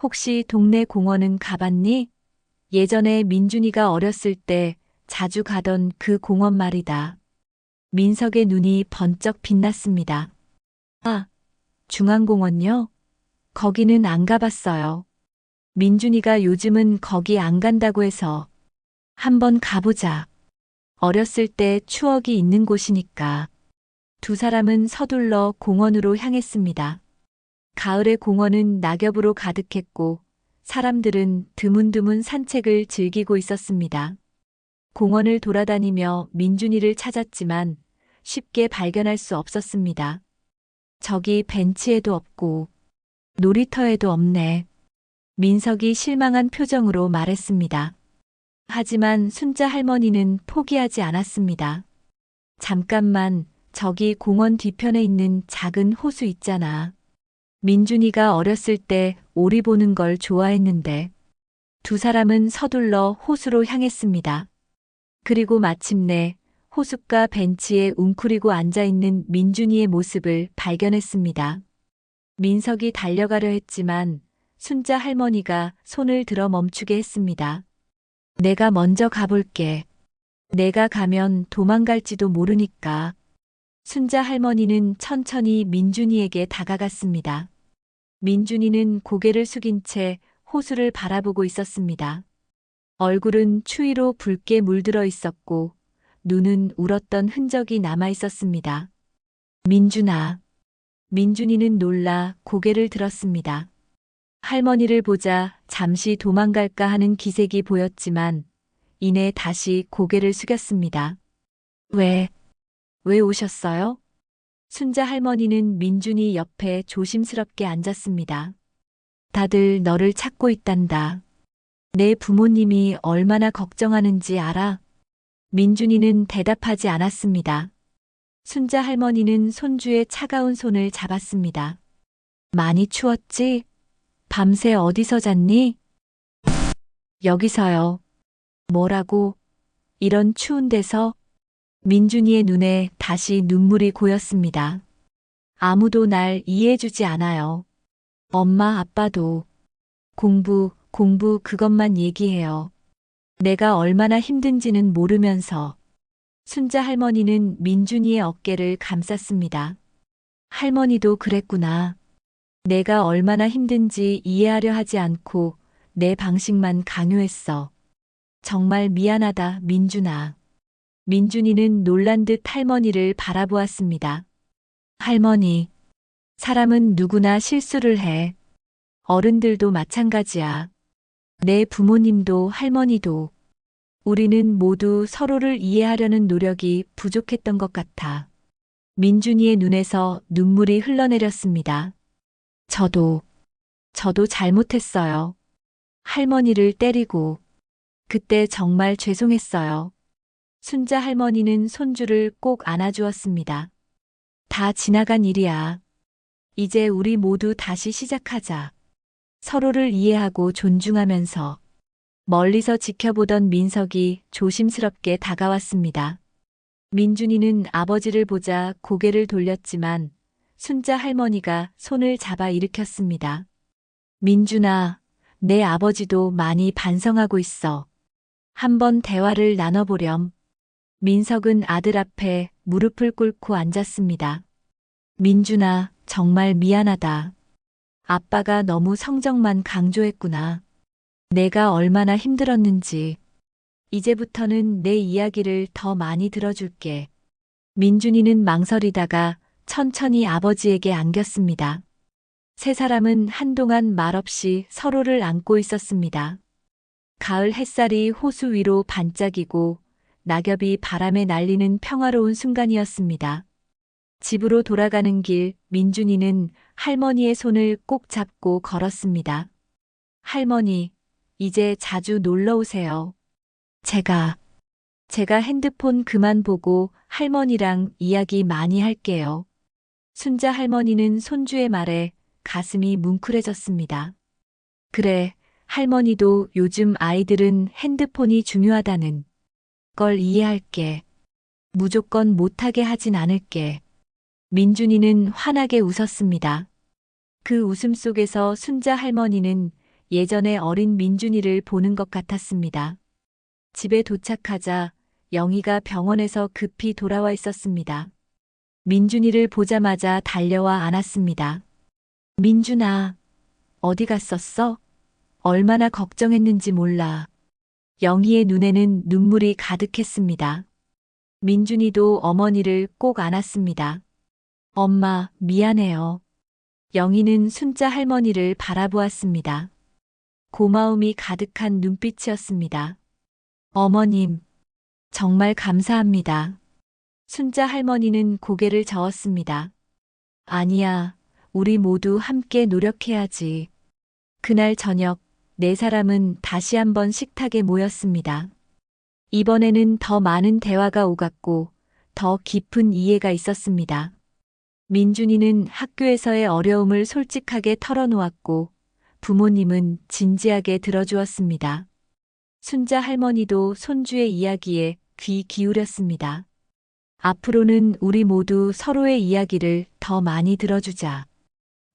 혹시 동네 공원은 가봤니? 예전에 민준이가 어렸을 때 자주 가던 그 공원 말이다. 민석의 눈이 번쩍 빛났습니다. 아, 중앙공원요? 거기는 안 가봤어요. 민준이가 요즘은 거기 안 간다고 해서 한번 가보자. 어렸을 때 추억이 있는 곳이니까. 두 사람은 서둘러 공원으로 향했습니다. 가을의 공원은 낙엽으로 가득했고 사람들은 드문드문 산책을 즐기고 있었습니다. 공원을 돌아다니며 민준이를 찾았지만 쉽게 발견할 수 없었습니다. 저기 벤치에도 없고 놀이터에도 없네. 민석이 실망한 표정으로 말했습니다. 하지만 순자 할머니는 포기하지 않았습니다. 잠깐만, 저기 공원 뒤편에 있는 작은 호수 있잖아. 민준이가 어렸을 때 오리 보는 걸 좋아했는데 두 사람은 서둘러 호수로 향했습니다. 그리고 마침내 호숫가 벤치에 웅크리고 앉아있는 민준이의 모습을 발견했습니다. 민석이 달려가려 했지만 순자 할머니가 손을 들어 멈추게 했습니다. 내가 먼저 가볼게. 내가 가면 도망갈지도 모르니까. 순자 할머니는 천천히 민준이에게 다가갔습니다. 민준이는 고개를 숙인 채 호수를 바라보고 있었습니다. 얼굴은 추위로 붉게 물들어 있었고 눈은 울었던 흔적이 남아 있었습니다. 민준아. 민준이는 놀라 고개를 들었습니다. 할머니를 보자 잠시 도망갈까 하는 기색이 보였지만 이내 다시 고개를 숙였습니다. 왜 오셨어요? 순자 할머니는 민준이 옆에 조심스럽게 앉았습니다. 다들 너를 찾고 있단다. 내 부모님이 얼마나 걱정하는지 알아? 민준이는 대답하지 않았습니다. 순자 할머니는 손주의 차가운 손을 잡았습니다. 많이 추웠지? 밤새 어디서 잤니? 여기서요. 뭐라고? 이런 추운 데서? 민준이의 눈에 다시 눈물이 고였습니다. 아무도 날 이해해주지 않아요. 엄마, 아빠도. 공부 그것만 얘기해요. 내가 얼마나 힘든지는 모르면서. 순자 할머니는 민준이의 어깨를 감쌌습니다. 할머니도 그랬구나. 내가 얼마나 힘든지 이해하려 하지 않고 내 방식만 강요했어. 정말 미안하다, 민준아. 민준이는 놀란 듯 할머니를 바라보았습니다. 할머니, 사람은 누구나 실수를 해. 어른들도 마찬가지야. 내 부모님도 할머니도. 우리는 모두 서로를 이해하려는 노력이 부족했던 것 같아. 민준이의 눈에서 눈물이 흘러내렸습니다. 저도 잘못했어요. 할머니를 때리고. 그때 정말 죄송했어요. 순자 할머니는 손주를 꼭 안아주었습니다. 다 지나간 일이야. 이제 우리 모두 다시 시작하자. 서로를 이해하고 존중하면서. 멀리서 지켜보던 민석이 조심스럽게 다가왔습니다. 민준이는 아버지를 보자 고개를 돌렸지만 순자 할머니가 손을 잡아 일으켰습니다. 민준아, 내 아버지도 많이 반성하고 있어. 한번 대화를 나눠보렴. 민석은 아들 앞에 무릎을 꿇고 앉았습니다. 민준아, 정말 미안하다. 아빠가 너무 성적만 강조했구나. 내가 얼마나 힘들었는지. 이제부터는 내 이야기를 더 많이 들어줄게. 민준이는 망설이다가 천천히 아버지에게 안겼습니다. 세 사람은 한동안 말없이 서로를 안고 있었습니다. 가을 햇살이 호수 위로 반짝이고 낙엽이 바람에 날리는 평화로운 순간이었습니다. 집으로 돌아가는 길, 민준이는 할머니의 손을 꼭 잡고 걸었습니다. 할머니, 이제 자주 놀러 오세요. 제가 핸드폰 그만 보고 할머니랑 이야기 많이 할게요. 순자 할머니는 손주의 말에 가슴이 뭉클해졌습니다. 그래, 할머니도 요즘 아이들은 핸드폰이 중요하다는 걸 이해할게. 무조건 못하게 하진 않을게. 민준이는 환하게 웃었습니다. 그 웃음 속에서 순자 할머니는 예전의 어린 민준이를 보는 것 같았습니다. 집에 도착하자 영희가 병원에서 급히 돌아와 있었습니다. 민준이를 보자마자 달려와 안았습니다. 민준아, 어디 갔었어? 얼마나 걱정했는지 몰라. 영희의 눈에는 눈물이 가득했습니다. 민준이도 어머니를 꼭 안았습니다. 엄마, 미안해요. 영희는 순자 할머니를 바라보았습니다. 고마움이 가득한 눈빛이었습니다. 어머님, 정말 감사합니다. 순자 할머니는 고개를 저었습니다. 아니야, 우리 모두 함께 노력해야지. 그날 저녁, 네 사람은 다시 한번 식탁에 모였습니다. 이번에는 더 많은 대화가 오갔고, 더 깊은 이해가 있었습니다. 민준이는 학교에서의 어려움을 솔직하게 털어놓았고, 부모님은 진지하게 들어주었습니다. 순자 할머니도 손주의 이야기에 귀 기울였습니다. 앞으로는 우리 모두 서로의 이야기를 더 많이 들어주자.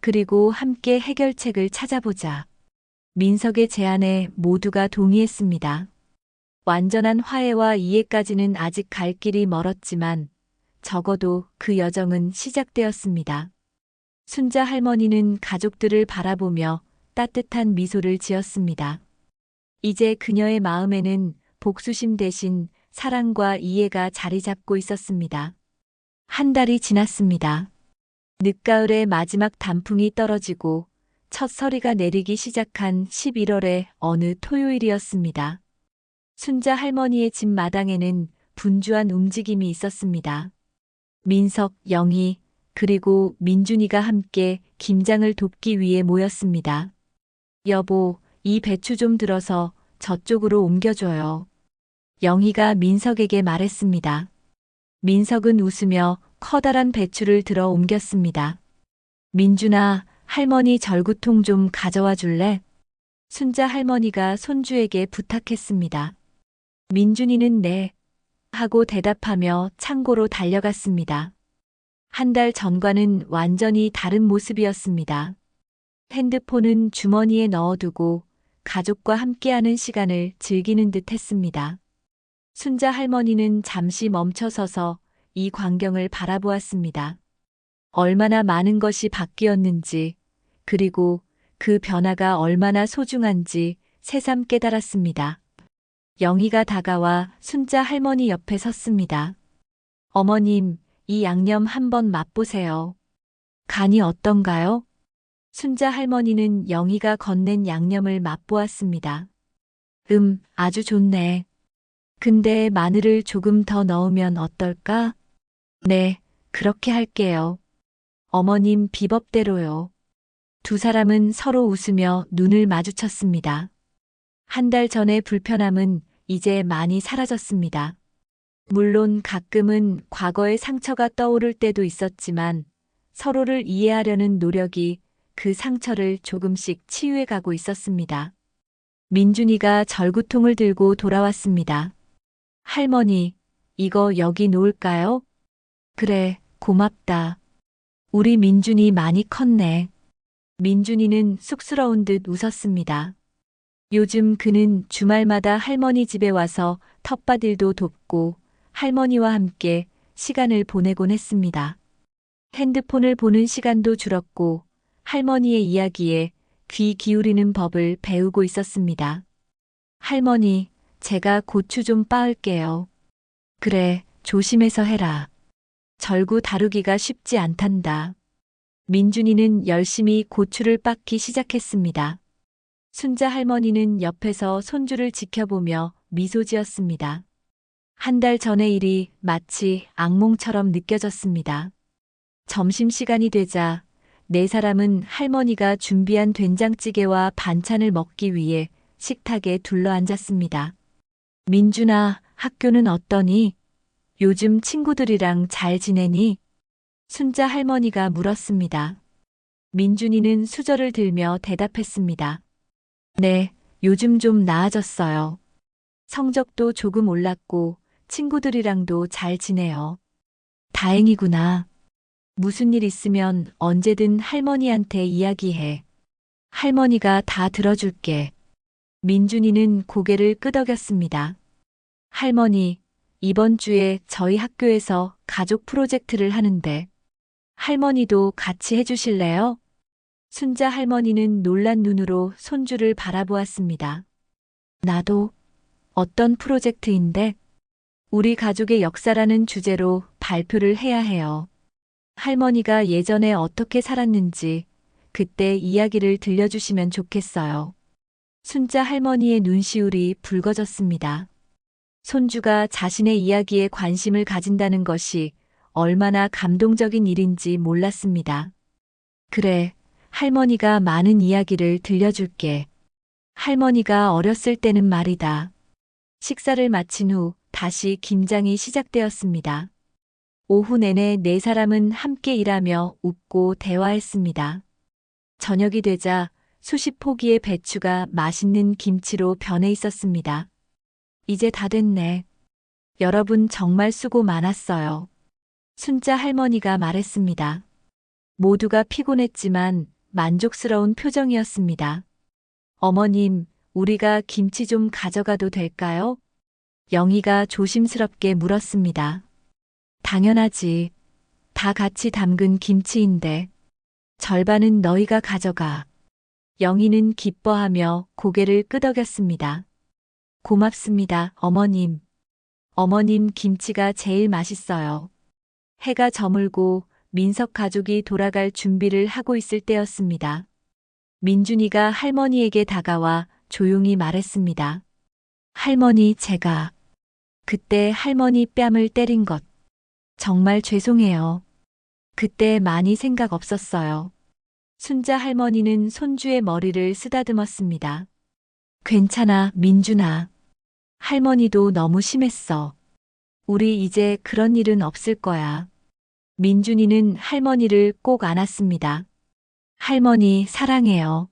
그리고 함께 해결책을 찾아보자. 민석의 제안에 모두가 동의했습니다. 완전한 화해와 이해까지는 아직 갈 길이 멀었지만 적어도 그 여정은 시작되었습니다. 순자 할머니는 가족들을 바라보며 따뜻한 미소를 지었습니다. 이제 그녀의 마음에는 복수심 대신 사랑과 이해가 자리 잡고 있었습니다. 한 달이 지났습니다. 늦가을의 마지막 단풍이 떨어지고 첫 서리가 내리기 시작한 11월의 어느 토요일이었습니다. 순자 할머니의 집 마당에는 분주한 움직임이 있었습니다. 민석, 영희, 그리고 민준이가 함께 김장을 돕기 위해 모였습니다. 여보, 이 배추 좀 들어서 저쪽으로 옮겨줘요. 영희가 민석에게 말했습니다. 민석은 웃으며 커다란 배추를 들어 옮겼습니다. 민준아, 할머니 절구통 좀 가져와 줄래? 순자 할머니가 손주에게 부탁했습니다. 민준이는 네, 하고 대답하며 창고로 달려갔습니다. 한 달 전과는 완전히 다른 모습이었습니다. 핸드폰은 주머니에 넣어두고 가족과 함께하는 시간을 즐기는 듯 했습니다. 순자 할머니는 잠시 멈춰서서 이 광경을 바라보았습니다. 얼마나 많은 것이 바뀌었는지, 그리고 그 변화가 얼마나 소중한지 새삼 깨달았습니다. 영희가 다가와 순자 할머니 옆에 섰습니다. 어머님, 이 양념 한번 맛보세요. 간이 어떤가요? 순자 할머니는 영희가 건넨 양념을 맛보았습니다. 아주 좋네. 근데 마늘을 조금 더 넣으면 어떨까? 네, 그렇게 할게요. 어머님 비법대로요. 두 사람은 서로 웃으며 눈을 마주쳤습니다. 한 달 전의 불편함은 이제 많이 사라졌습니다. 물론 가끔은 과거의 상처가 떠오를 때도 있었지만 서로를 이해하려는 노력이 그 상처를 조금씩 치유해 가고 있었습니다. 민준이가 절구통을 들고 돌아왔습니다. 할머니, 이거 여기 놓을까요? 그래, 고맙다. 우리 민준이 많이 컸네. 민준이는 쑥스러운 듯 웃었습니다. 요즘 그는 주말마다 할머니 집에 와서 텃밭일도 돕고 할머니와 함께 시간을 보내곤 했습니다. 핸드폰을 보는 시간도 줄었고 할머니의 이야기에 귀 기울이는 법을 배우고 있었습니다. 할머니, 제가 고추 좀 빻을게요. 그래, 조심해서 해라. 절구 다루기가 쉽지 않단다. 민준이는 열심히 고추를 빻기 시작했습니다. 순자 할머니는 옆에서 손주를 지켜보며 미소 지었습니다. 한 달 전의 일이 마치 악몽처럼 느껴졌습니다. 점심시간이 되자 네 사람은 할머니가 준비한 된장찌개와 반찬을 먹기 위해 식탁에 둘러앉았습니다. 민준아, 학교는 어떠니? 요즘 친구들이랑 잘 지내니? 순자 할머니가 물었습니다. 민준이는 수저를 들며 대답했습니다. 네, 요즘 좀 나아졌어요. 성적도 조금 올랐고 친구들이랑도 잘 지내요. 다행이구나. 무슨 일 있으면 언제든 할머니한테 이야기해. 할머니가 다 들어줄게. 민준이는 고개를 끄덕였습니다. 할머니, 이번 주에 저희 학교에서 가족 프로젝트를 하는데 할머니도 같이 해주실래요? 순자 할머니는 놀란 눈으로 손주를 바라보았습니다. 나도 어떤 프로젝트인데? 우리 가족의 역사라는 주제로 발표를 해야 해요. 할머니가 예전에 어떻게 살았는지 그때 이야기를 들려주시면 좋겠어요. 순자 할머니의 눈시울이 붉어졌습니다. 손주가 자신의 이야기에 관심을 가진다는 것이 얼마나 감동적인 일인지 몰랐습니다. 그래, 할머니가 많은 이야기를 들려줄게. 할머니가 어렸을 때는 말이다. 식사를 마친 후 다시 김장이 시작되었습니다. 오후 내내 네 사람은 함께 일하며 웃고 대화했습니다. 저녁이 되자 수십 포기의 배추가 맛있는 김치로 변해 있었습니다. 이제 다 됐네. 여러분 정말 수고 많았어요. 순자 할머니가 말했습니다. 모두가 피곤했지만 만족스러운 표정이었습니다. 어머님, 우리가 김치 좀 가져가도 될까요? 영희가 조심스럽게 물었습니다. 당연하지. 다 같이 담근 김치인데. 절반은 너희가 가져가. 영희는 기뻐하며 고개를 끄덕였습니다. 고맙습니다, 어머님. 어머님 김치가 제일 맛있어요. 해가 저물고 민석 가족이 돌아갈 준비를 하고 있을 때였습니다. 민준이가 할머니에게 다가와 조용히 말했습니다. 할머니, 제가 그때 할머니 뺨을 때린 것 정말 죄송해요. 그때 많이 생각 없었어요. 순자 할머니는 손주의 머리를 쓰다듬었습니다. 괜찮아, 민준아. 할머니도 너무 심했어. 우리 이제 그런 일은 없을 거야. 민준이는 할머니를 꼭 안았습니다. 할머니, 사랑해요.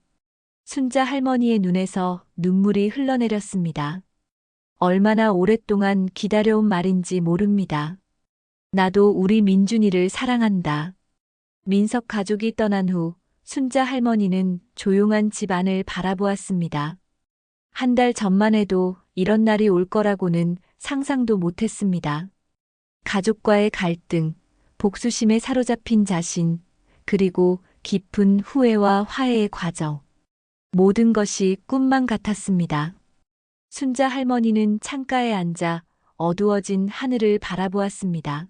순자 할머니의 눈에서 눈물이 흘러내렸습니다. 얼마나 오랫동안 기다려온 말인지 모릅니다. 나도 우리 민준이를 사랑한다. 민석 가족이 떠난 후 순자 할머니는 조용한 집 안을 바라보았습니다. 한 달 전만 해도 이런 날이 올 거라고는 상상도 못했습니다. 가족과의 갈등, 복수심에 사로잡힌 자신, 그리고 깊은 후회와 화해의 과정. 모든 것이 꿈만 같았습니다. 순자 할머니는 창가에 앉아 어두워진 하늘을 바라보았습니다.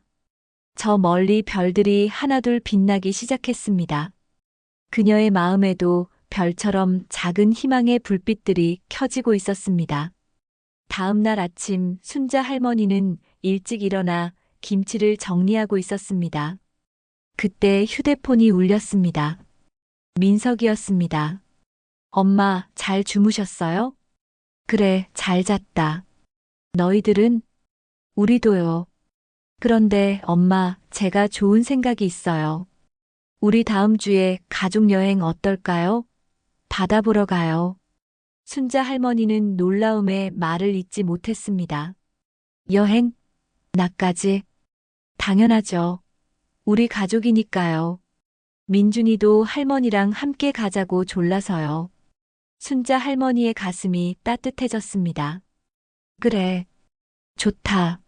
저 멀리 별들이 하나둘 빛나기 시작했습니다. 그녀의 마음에도 별처럼 작은 희망의 불빛들이 켜지고 있었습니다. 다음 날 아침 순자 할머니는 일찍 일어나 김치를 정리하고 있었습니다. 그때 휴대폰이 울렸습니다. 민석이었습니다. 엄마, 잘 주무셨어요? 그래, 잘 잤다. 너희들은? 우리도요. 그런데 엄마, 제가 좋은 생각이 있어요. 우리 다음 주에 가족 여행 어떨까요? 바다 보러 가요. 순자 할머니는 놀라움에 말을 잇지 못했습니다. 여행? 나까지? 당연하죠. 우리 가족이니까요. 민준이도 할머니랑 함께 가자고 졸라서요. 순자 할머니의 가슴이 따뜻해졌습니다. 그래. 좋다.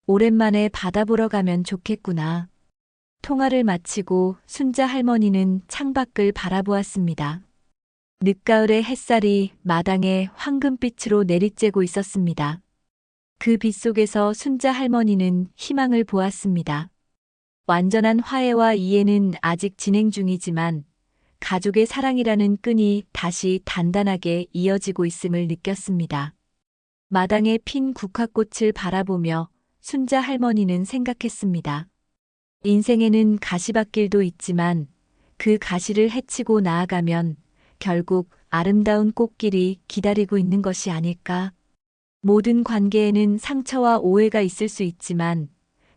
오랜만에 바다 보러 가면 좋겠구나. 통화를 마치고 순자 할머니는 창밖을 바라보았습니다. 늦가을의 햇살이 마당에 황금빛으로 내리쬐고 있었습니다. 그 빛 속에서 순자 할머니는 희망을 보았습니다. 완전한 화해와 이해는 아직 진행 중이지만 가족의 사랑이라는 끈이 다시 단단하게 이어지고 있음을 느꼈습니다. 마당에 핀 국화꽃을 바라보며 순자 할머니는 생각했습니다. 인생에는 가시밭길도 있지만 그 가시를 헤치고 나아가면 결국 아름다운 꽃길이 기다리고 있는 것이 아닐까? 모든 관계에는 상처와 오해가 있을 수 있지만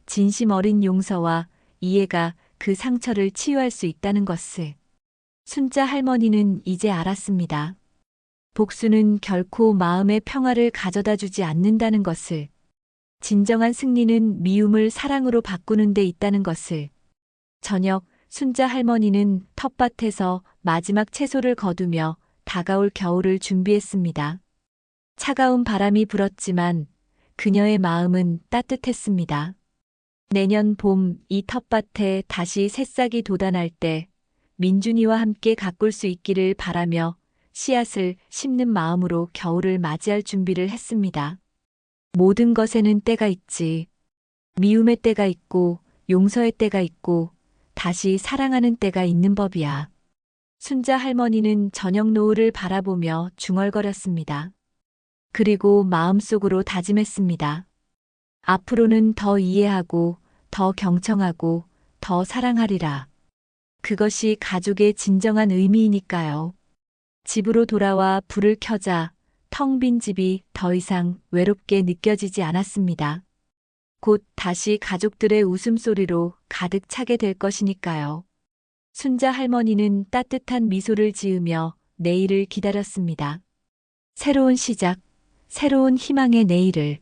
진심 어린 용서와 이해가 그 상처를 치유할 수 있다는 것을 순자 할머니는 이제 알았습니다. 복수는 결코 마음의 평화를 가져다 주지 않는다는 것을. 진정한 승리는 미움을 사랑으로 바꾸는 데 있다는 것을. 저녁, 순자 할머니는 텃밭에서 마지막 채소를 거두며 다가올 겨울을 준비했습니다. 차가운 바람이 불었지만 그녀의 마음은 따뜻했습니다. 내년 봄 이 텃밭에 다시 새싹이 돋아날 때 민준이와 함께 가꿀 수 있기를 바라며 씨앗을 심는 마음으로 겨울을 맞이할 준비를 했습니다. 모든 것에는 때가 있지. 미움의 때가 있고 용서의 때가 있고 다시 사랑하는 때가 있는 법이야. 순자 할머니는 저녁 노을을 바라보며 중얼거렸습니다. 그리고 마음속으로 다짐했습니다. 앞으로는 더 이해하고 더 경청하고 더 사랑하리라. 그것이 가족의 진정한 의미이니까요. 집으로 돌아와 불을 켜자 텅 빈 집이 더 이상 외롭게 느껴지지 않았습니다. 곧 다시 가족들의 웃음소리로 가득 차게 될 것이니까요. 순자 할머니는 따뜻한 미소를 지으며 내일을 기다렸습니다. 새로운 시작, 새로운 희망의 내일을.